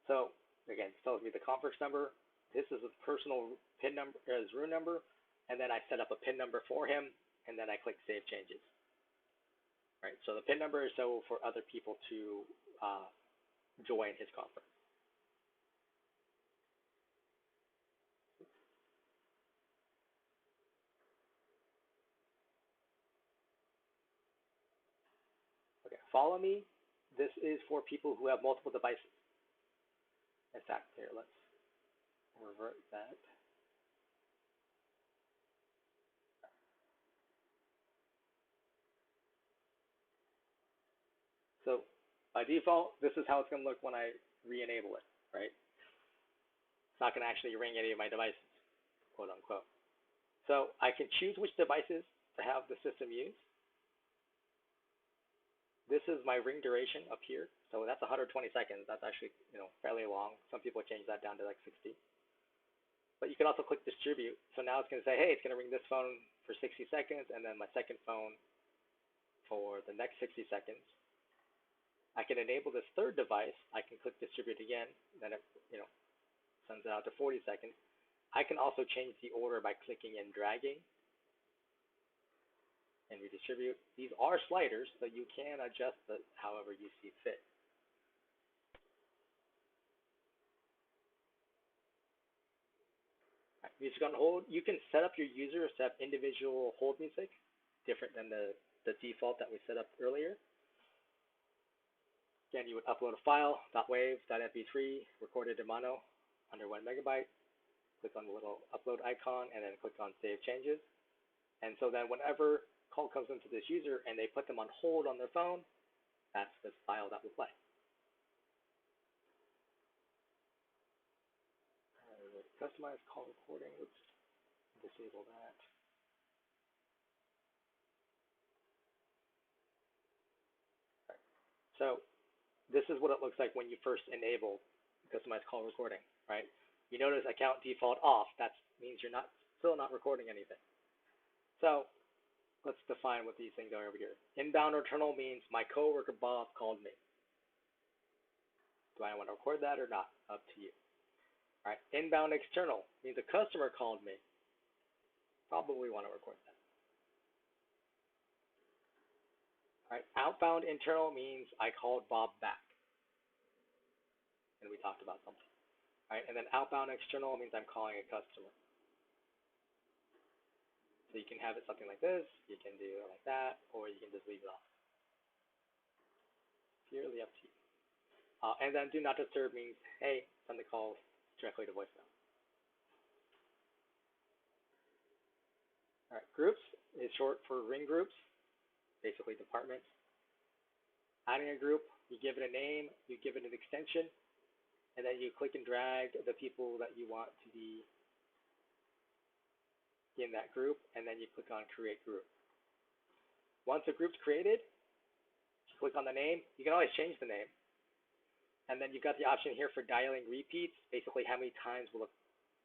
So again, it tells me the conference number. This is a personal PIN number, his room number, and then I set up a PIN number for him, and then I click save changes. Right, so the PIN number is so for other people to join his conference. Okay, follow me. This is for people who have multiple devices. In fact, here, let's revert that. So by default, this is how it's going to look when I re-enable it, right? It's not going to actually ring any of my devices, quote unquote. So I can choose which devices to have the system use. This is my ring duration up here. So that's 120 seconds. That's actually, fairly long. Some people change that down to like 60. But you can also click distribute. So now it's going to say, hey, it's going to ring this phone for 60 seconds, and then my second phone for the next 60 seconds. I can enable this third device. I can click distribute again. Then it, sends it out to 40 seconds. I can also change the order by clicking and dragging and redistribute. These are sliders, so you can adjust it however you see fit. Music on hold. You can set up your users to have individual hold music, different than the default that we set up earlier. Again, you would upload a file, .wav, .mp3, recorded in mono, under 1 megabyte. Click on the little upload icon, and then click on Save Changes. And so then whenever call comes into this user and they put them on hold on their phone, that's this file that will play. Customize call recording. Oops, disable So this is what it looks like when you first enable customized call recording, right? You notice account default off. That means you're still not recording anything. So let's define what these things are over here. Inbound internal means my coworker Bob called me. Do I want to record that or not? Up to you. All right. Inbound external means a customer called me. Probably want to record that. All right. Outbound internal means I called Bob back, and we talked about something. All right. And then outbound external means I'm calling a customer. So you can have it something like this, you can do it like that, or you can just leave it off. Purely up to you. And then do not disturb means, hey, send the call directly to voicemail. All right, groups is short for ring groups, basically departments. Adding a group, you give it a name, you give it an extension, and then you click and drag the people that you want to be in that group, and then you click on create group. Once a group's created, you click on the name. You can always change the name. And then you've got the option here for dialing repeats, basically how many times will a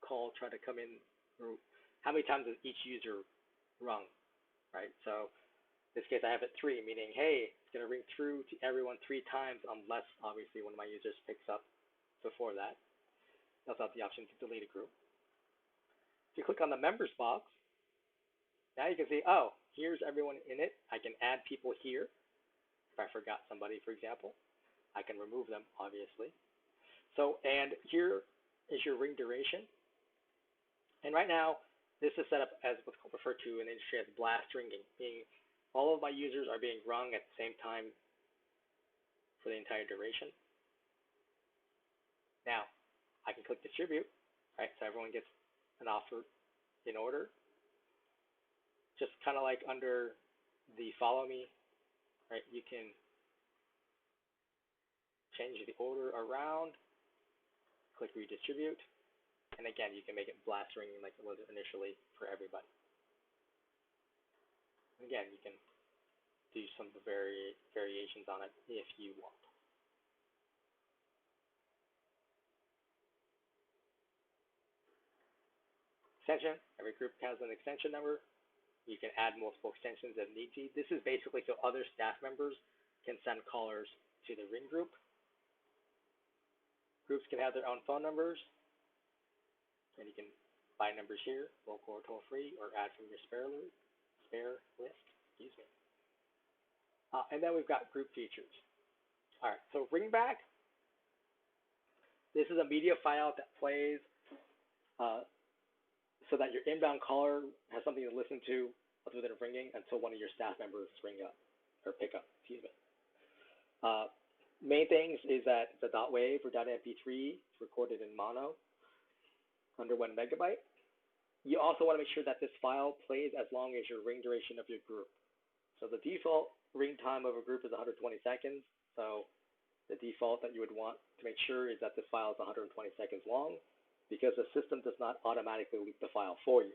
call try to come in, or how many times is each user rung, right? So in this case, I have it 3, meaning, hey, it's going to ring through to everyone 3 times unless, obviously, one of my users picks up before that. That's not the option to delete a group. If you click on the members box, now you can see, oh, here's everyone in it. I can add people here. If I forgot somebody, for example, I can remove them, obviously. So, and here is your ring duration. And right now, this is set up as what's referred to in the industry as blast ringing, meaning all of my users are being rung at the same time for the entire duration. Now, I can click distribute, right? So everyone gets an offer in order. Just kind of like under the follow me, right? You can change the order around, click redistribute, and again, you can make it blast ringing like it was initially for everybody. Again, you can do some variations on it if you want. Extension, every group has an extension number. You can add multiple extensions if need be. This is basically so other staff members can send callers to the ring group. Groups can have their own phone numbers, and you can buy numbers here, local or toll-free, or add from your spare list. Excuse me. And then we've got group features. All right, so ringback. This is a media file that plays so that your inbound caller has something to listen to other than ringing until one of your staff members ring up or pick up. Excuse me. Main things is that it's a .wav or .mp3. It's recorded in mono under 1 megabyte. You also want to make sure that this file plays as long as your ring duration of your group. So the default ring time of a group is 120 seconds. So the default that you would want to make sure is that this file is 120 seconds long, because the system does not automatically loop the file for you.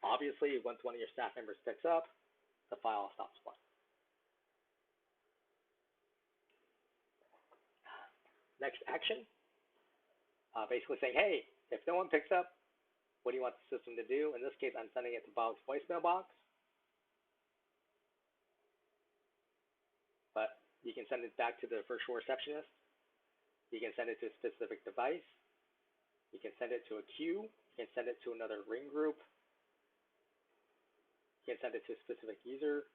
Obviously, once one of your staff members picks up, the file stops playing. Next action, basically saying, hey, if no one picks up, what do you want the system to do? In this case, I'm sending it to Bob's voicemail box. But you can send it back to the virtual receptionist. You can send it to a specific device. You can send it to a queue. You can send it to another ring group. You can send it to a specific user.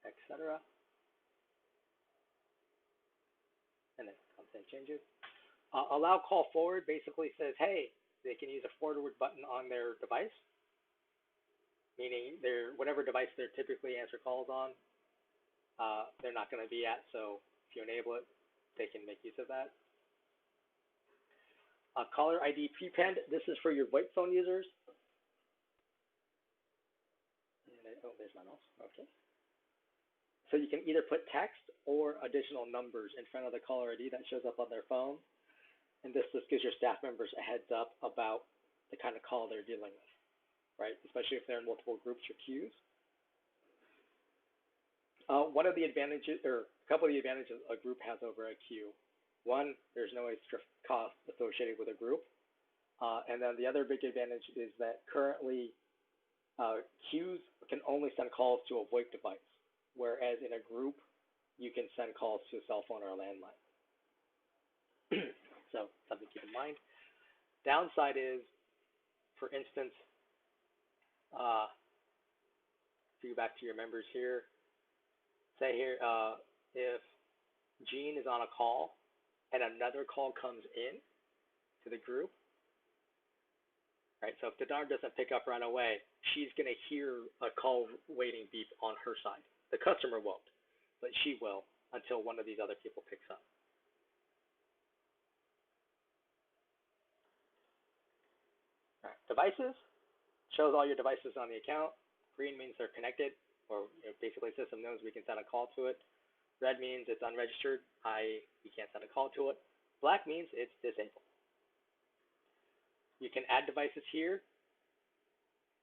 Etc. And then content changes. Allow call forward basically says, hey, they can use a forward button on their device, meaning whatever device they're typically answer calls on, they're not going to be at. So if you enable it, they can make use of that. Caller ID prepend. This is for your VoIP phone users. And oh, there's my mouse. Okay. So you can either put text or additional numbers in front of the caller ID that shows up on their phone. And this just gives your staff members a heads up about the kind of call they're dealing with. right? Especially if they're in multiple groups or queues. One of the advantages, or a couple of the advantages a group has over a queue. One, there's no extra cost associated with a group. And then the other big advantage is that currently queues can only send calls to a VoIP device, whereas in a group, you can send calls to a cell phone or a landline. So something to keep in mind. Downside is, for instance, if you go back to your members here, say here, if Jean is on a call and another call comes in to the group, right? So if the darn doesn't pick up right away, she's going to hear a call waiting beep on her side. The customer won't, but she will until one of these other people picks up. All right. Devices shows all your devices on the account. Green means they're connected, or basically the system knows we can send a call to it. Red means it's unregistered, i.e. we can't send a call to it. Black means it's disabled. You can add devices here.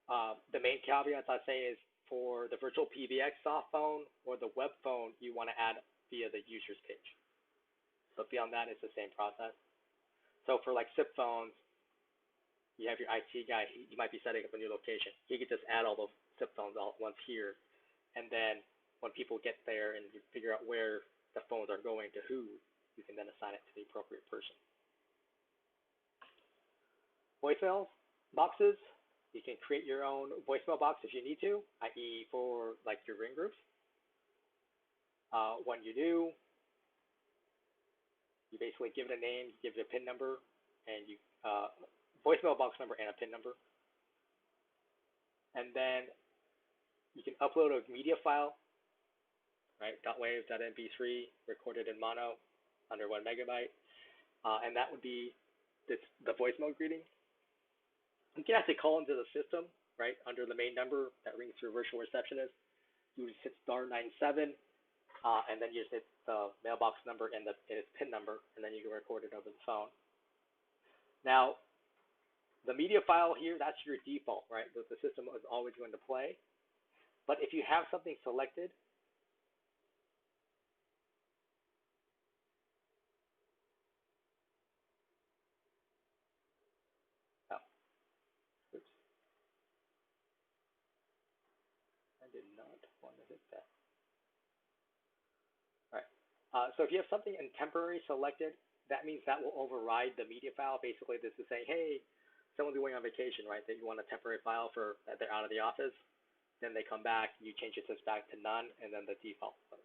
The main caveat I say is for the VirtualPBX soft phone or the web phone, you want to add via the users page. But beyond that, it's the same process. So for like SIP phones, you have your IT guy, he might be setting up a new location. He could just add all the SIP phones all at once here. And then when people get there and you figure out where the phones are going to who, you can then assign it to the appropriate person. Voicemail boxes, you can create your own voicemail box if you need to, i.e. for like your ring groups. When you do, you basically give it a name, give it a PIN number, and you voicemail box number and a PIN number. And then you can upload a media file, right? .wav, .mp3, recorded in mono, under 1 megabyte. And that would be the voicemail greeting. You can actually call into the system, right, under the main number that rings through a virtual receptionist. You would hit *97, and then you just hit the mailbox number and its PIN number, and then you can record it over the phone. Now, the media file here, that's your default, right? The system is always going to play. But if you have something selected, oops, I did not want to hit that. All right. So if you have something in temporary selected, that means that will override the media file. Basically, this is saying, hey, someone's going on vacation, right? That you want a temporary file for that they're out of the office. Then they come back, you change it back to none, and then the default goes.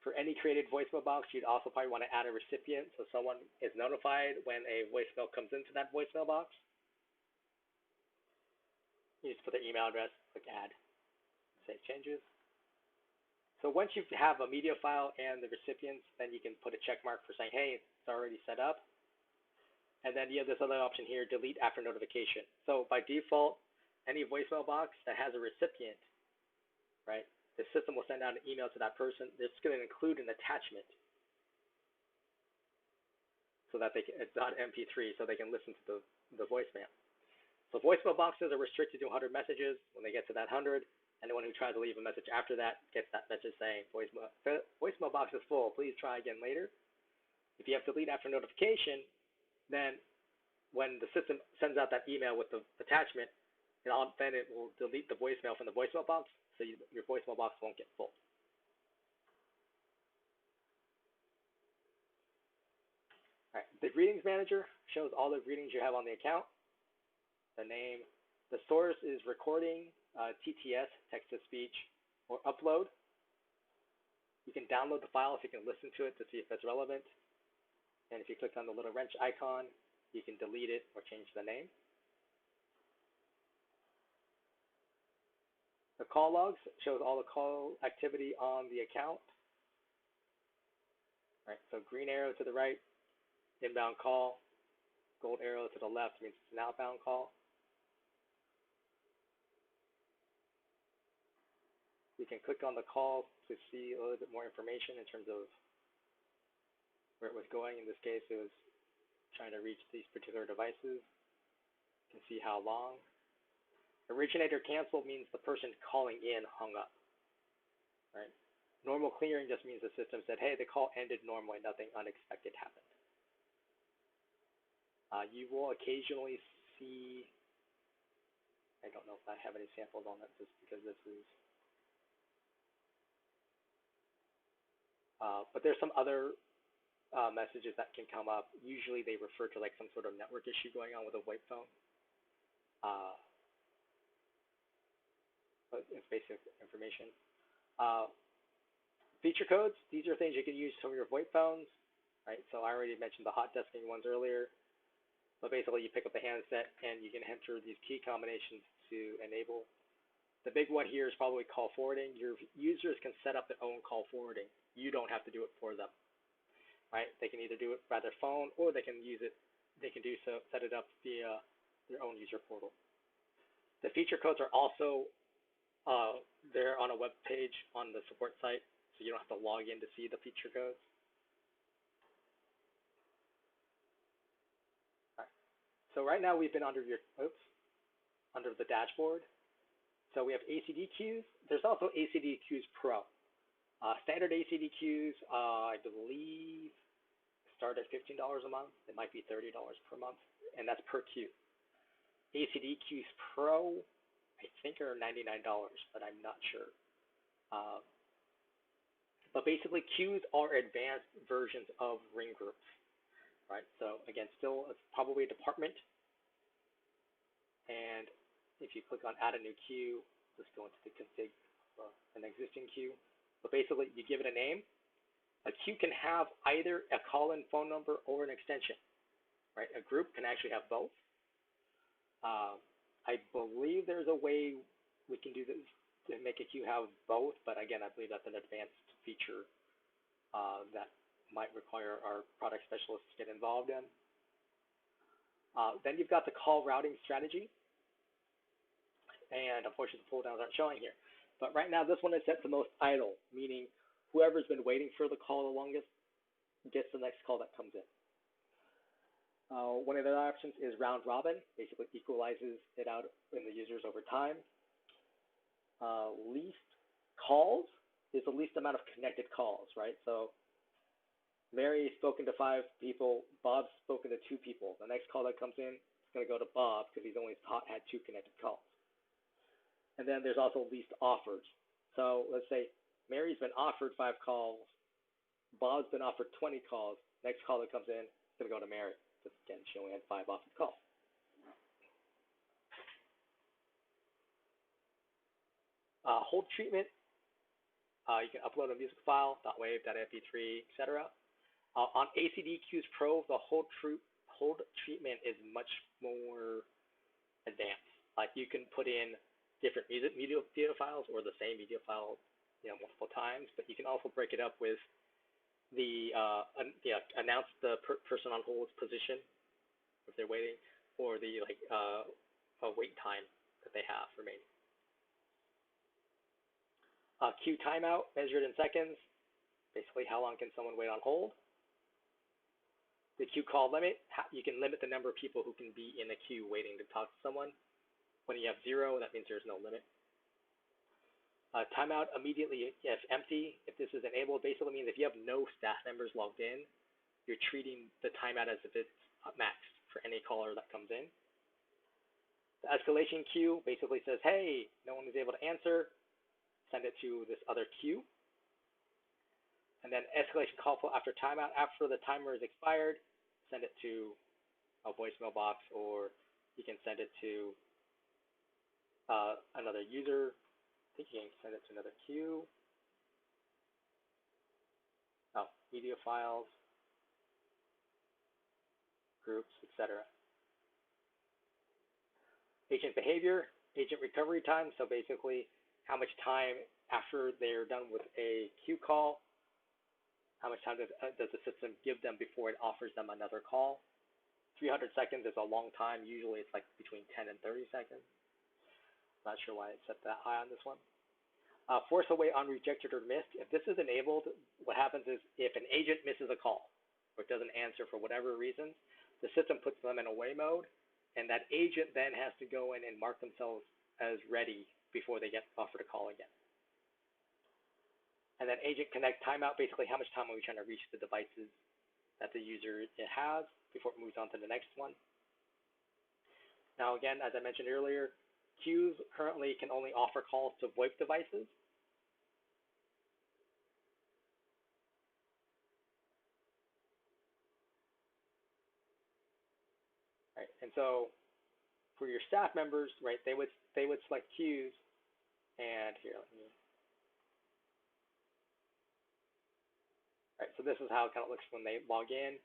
For any created voicemail box, you'd also probably want to add a recipient so someone is notified when a voicemail comes into that voicemail box. You just put their email address, click add, save changes. So once you have a media file and the recipients, then you can put a check mark for saying, hey, it's already set up. And then you have this other option here, delete after notification. So by default, any voicemail box that has a recipient, right, the system will send out an email to that person. It's going to include an attachment so that they can, it's .mp3, so they can listen to the voicemail. So voicemail boxes are restricted to 100 messages. When they get to that 100, anyone who tries to leave a message after that gets that message saying, voicemail box is full, please try again later. If you have delete after notification, then when the system sends out that email with the attachment, then it will delete the voicemail from the voicemail box, so your voicemail box won't get full. All right. The greetings manager shows all the greetings you have on the account. The name, the source is recording, TTS, text-to-speech, or upload. You can download the file if you can listen to it to see if it's relevant. And if you click on the little wrench icon, you can delete it or change the name. The call logs shows all the call activity on the account. All right, so green arrow to the right, inbound call. Gold arrow to the left means it's an outbound call. You can click on the call to see a little bit more information in terms of where it was going. In this case, it was trying to reach these particular devices. You can see how long. Originator canceled means the person calling in hung up, right? Normal clearing just means the system said, hey, the call ended normally, nothing unexpected happened. You will occasionally see, I don't know if I have any samples on that just because this is, but there's some other messages that can come up. Usually they refer to like some sort of network issue going on with a VoIP phone. But it's basic information. Feature codes, these are things you can use from your VoIP phones, right? So I already mentioned the hot desking ones earlier. But basically, you pick up the handset and you can enter these key combinations to enable. The big one here is probably call forwarding. Your users can set up their own call forwarding. You don't have to do it for them, right? They can either do it by their phone or they can use it. They can do so, set it up via their own user portal. The feature codes are also they're on a web page on the support site, so you don't have to log in to see the feature codes. So right now we've been under under the dashboard. So we have ACD queues. There's also ACD queues Pro. Standard ACD queues, I believe, start at $15 a month. It might be $30 per month, and that's per queue. ACD queues Pro, I think, are $99, but I'm not sure. But basically, queues are advanced versions of ring groups. Right, so again, still it's probably a department, and if you click on add a new queue, just go into the config an existing queue. But basically, you give it a name. A queue can have either a call-in phone number or an extension. Right, a group can actually have both. I believe there's a way we can do this to make a queue have both, but again, I believe that's an advanced feature that might require our product specialists to get involved in. Then you've got the call routing strategy. And unfortunately, the pull downs aren't showing here. But right now, this one is set to most idle, meaning whoever's been waiting for the call the longest gets the next call that comes in. One of the other options is round robin, basically equalizes it out in the users over time. Least calls is the least amount of connected calls, right? So Mary's spoken to 5 people, Bob's spoken to 2 people. The next call that comes in is going to go to Bob because he's only had 2 connected calls. And then there's also least offers. So let's say Mary's been offered 5 calls, Bob's been offered 20 calls. Next call that comes in is going to go to Mary because, again, she only had 5 offered calls. Hold treatment, you can upload a music file, .wav, .mp3, etc. On ACD Queues Pro, the hold treatment is much more advanced. Like you can put in different media files or the same media file, multiple times, but you can also break it up with the announce the person on hold's position if they're waiting, or the wait time that they have remaining. Queue timeout measured in seconds. Basically, how long can someone wait on hold? The queue call limit, you can limit the number of people who can be in a queue waiting to talk to someone. When you have 0, that means there's no limit. Timeout immediately if empty. If this is enabled, basically means if you have no staff members logged in, you're treating the timeout as if it's maxed for any caller that comes in. The escalation queue basically says, hey, no one is able to answer, send it to this other queue. And then escalation call flow after timeout, after the timer is expired, send it to a voicemail box, or you can send it to another user. I think you can send it to another queue. Oh, media files, groups, etc. Agent behavior, agent recovery time. So basically, how much time after they're done with a queue call, how much time does the system give them before it offers them another call? 300 seconds is a long time. Usually it's like between 10 and 30 seconds. Not sure why it's set that high on this one. Force away on rejected or missed. If this is enabled, what happens is if an agent misses a call, or doesn't answer for whatever reason, the system puts them in away mode, and that agent then has to go in and mark themselves as ready before they get offered a call again. And then agent connect timeout, basically how much time are we trying to reach the devices that the user has before it moves on to the next one. Now again, as I mentioned earlier, queues currently can only offer calls to VoIP devices. Right, and so for your staff members, right, they would select queues, and here, let me. Right, so this is how it kind of looks when they log in.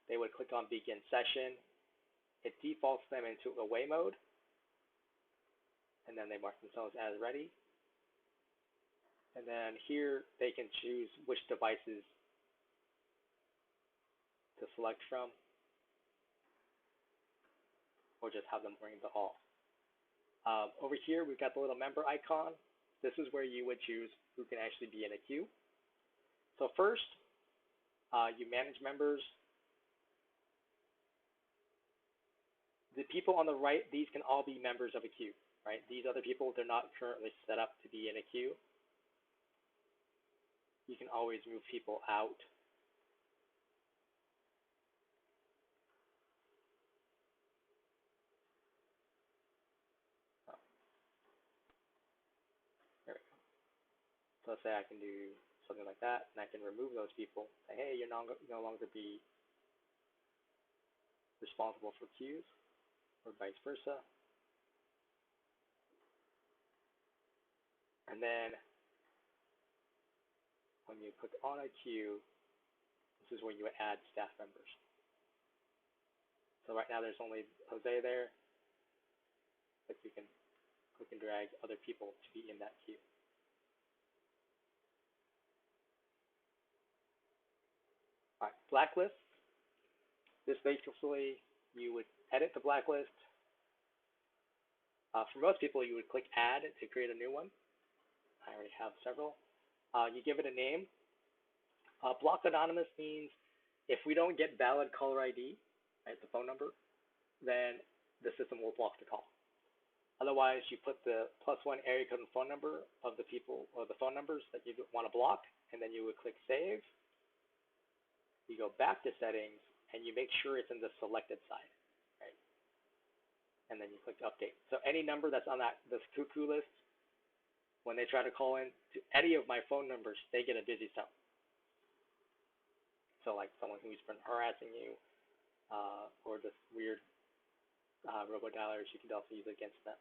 They would click on begin session. It defaults them into away mode, and then they mark themselves as ready. And then here they can choose which devices to select from, or just have them ring the off. Over here, we've got the little member icon. This is where you would choose who can actually be in a queue. So first, you manage members. The people on the right, these can all be members of a queue, right? These other people, they're not currently set up to be in a queue. You can always move people out. Oh. There we go. So let's say I can do something like that, and I can remove those people. Say, hey, you're no longer be responsible for queues, or vice versa. And then when you click on a queue, this is where you would add staff members. So right now there's only Jose there, but you can click and drag other people to be in that queue. All right, blacklist. This basically, you would edit the blacklist. For most people, you would click add to create a new one. I already have several. You give it a name. Block anonymous means if we don't get valid caller ID, right, the phone number, then the system will block the call. Otherwise, you put the +1 area code and phone number of the people or the phone numbers that you want to block, and then you would click save. You go back to settings, and you make sure it's in the selected side, right? And then you click update. So any number that's on this cuckoo list, when they try to call in to any of my phone numbers, they get a busy tone. So like someone who's been harassing you, or this weird robo-dialers, you can also use it against them.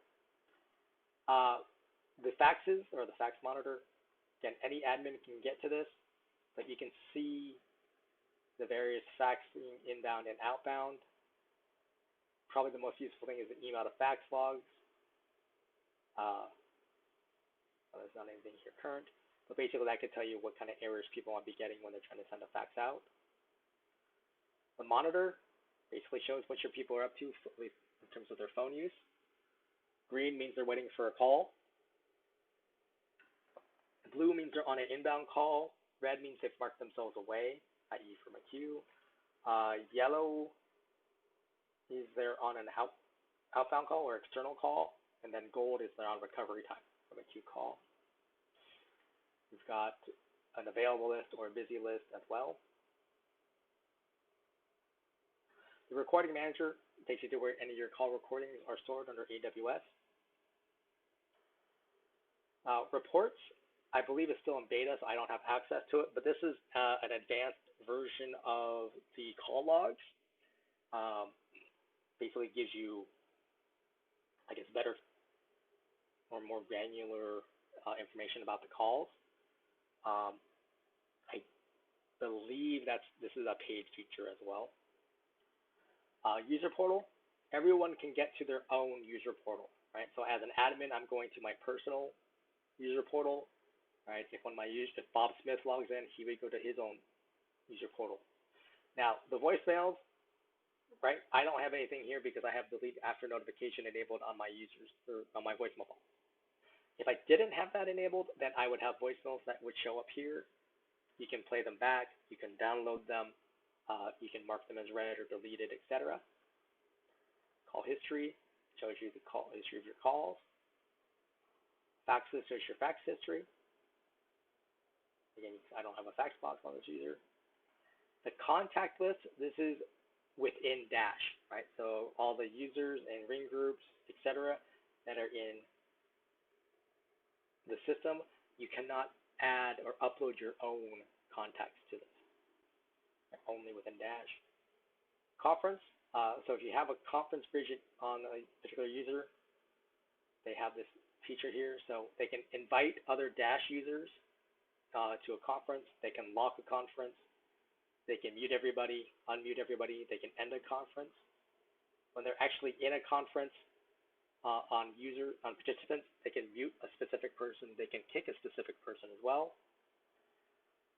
The faxes, or the fax monitor, again, any admin can get to this, but you can see the various faxing inbound and outbound. Probably the most useful thing is the email to fax logs. There's not anything here current, but basically that could tell you what kind of errors people might be getting when they're trying to send a fax out. The monitor basically shows what your people are up to, at least in terms of their phone use. Green means they're waiting for a call. Blue means they're on an inbound call. Red means they've marked themselves away, i.e. from a queue. Yellow is they're on an outbound call or external call. And then gold is they're on recovery time from a queue call. We've got an available list or a busy list as well. The recording manager takes you to where any of your call recordings are stored under AWS. Reports, I believe, is still in beta, so I don't have access to it, but this is an advanced version of the call logs. Basically gives you, I guess, better or more granular information about the calls. I believe this is a paid feature as well. User portal, everyone can get to their own user portal, right? So as an admin, I'm going to my personal user portal, right? If Bob Smith logs in, he would go to his own user portal. Now, the voicemails, right? I don't have anything here because I have delete after notification enabled on my users or on my voicemail phone. If I didn't have that enabled, then I would have voicemails that would show up here. You can play them back. You can download them. You can mark them as read or deleted, etc. Call history shows you the call history of your calls. Faxes shows your fax history. Again, I don't have a fax box on this user. The contact list, this is within Dash, right? So all the users and ring groups, etc., that are in the system, you cannot add or upload your own contacts to this, only within Dash. Conference, so if you have a conference widget on a particular user, they have this feature here, so they can invite other Dash users to a conference. They can lock a conference. They can mute everybody, unmute everybody. They can end a conference. When they're actually in a conference on participants, they can mute a specific person. They can kick a specific person as well.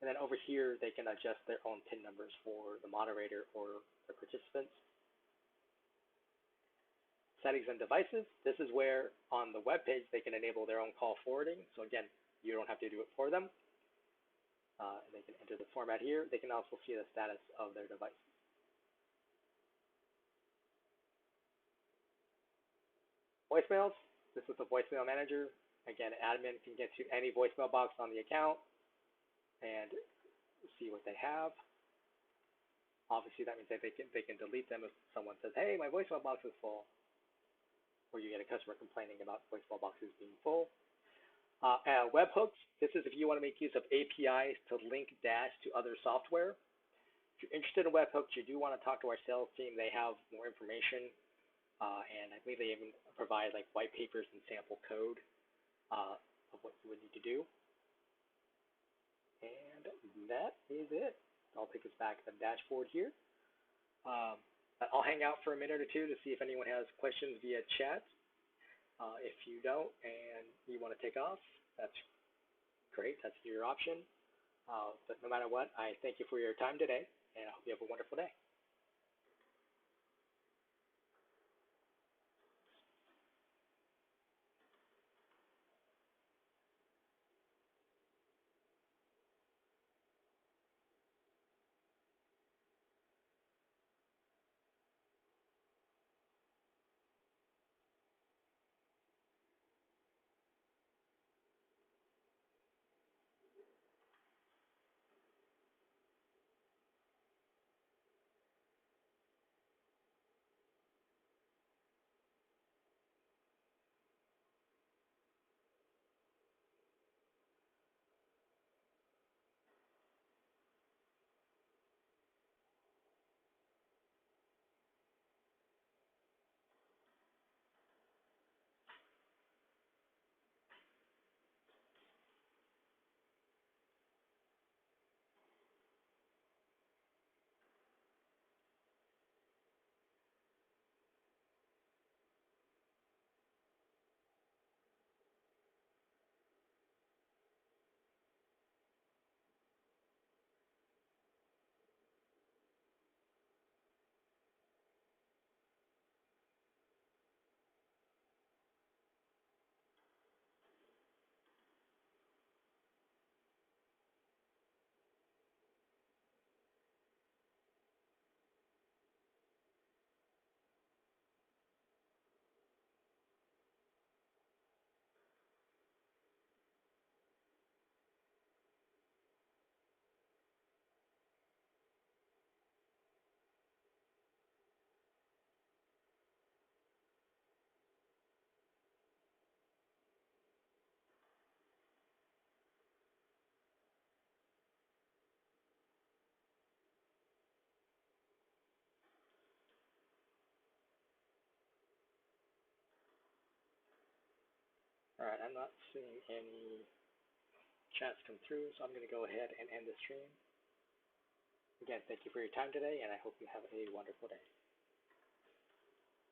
And then over here, they can adjust their own PIN numbers for the moderator or the participants. Settings and devices. This is where on the web page they can enable their own call forwarding. So again, you don't have to do it for them. And they can enter the format here. They can also see the status of their device. Voicemails. This is the voicemail manager. Again, admin can get to any voicemail box on the account and see what they have. Obviously, that means that they can delete them if someone says, "Hey, my voicemail box is full," or you get a customer complaining about voicemail boxes being full. Webhooks. This is if you want to make use of APIs to link Dash to other software. If you're interested in webhooks, you do want to talk to our sales team. They have more information, and I believe they even provide like white papers and sample code of what you would need to do. And that is it. I'll take us back to the dashboard here. I'll hang out for a minute or two to see if anyone has questions via chat. If you don't and you want to take off, that's great. That's your option. But no matter what, I thank you for your time today, and I hope you have a wonderful day. All right, I'm not seeing any chats come through, so I'm going to go ahead and end the stream. Again, thank you for your time today, and I hope you have a wonderful day.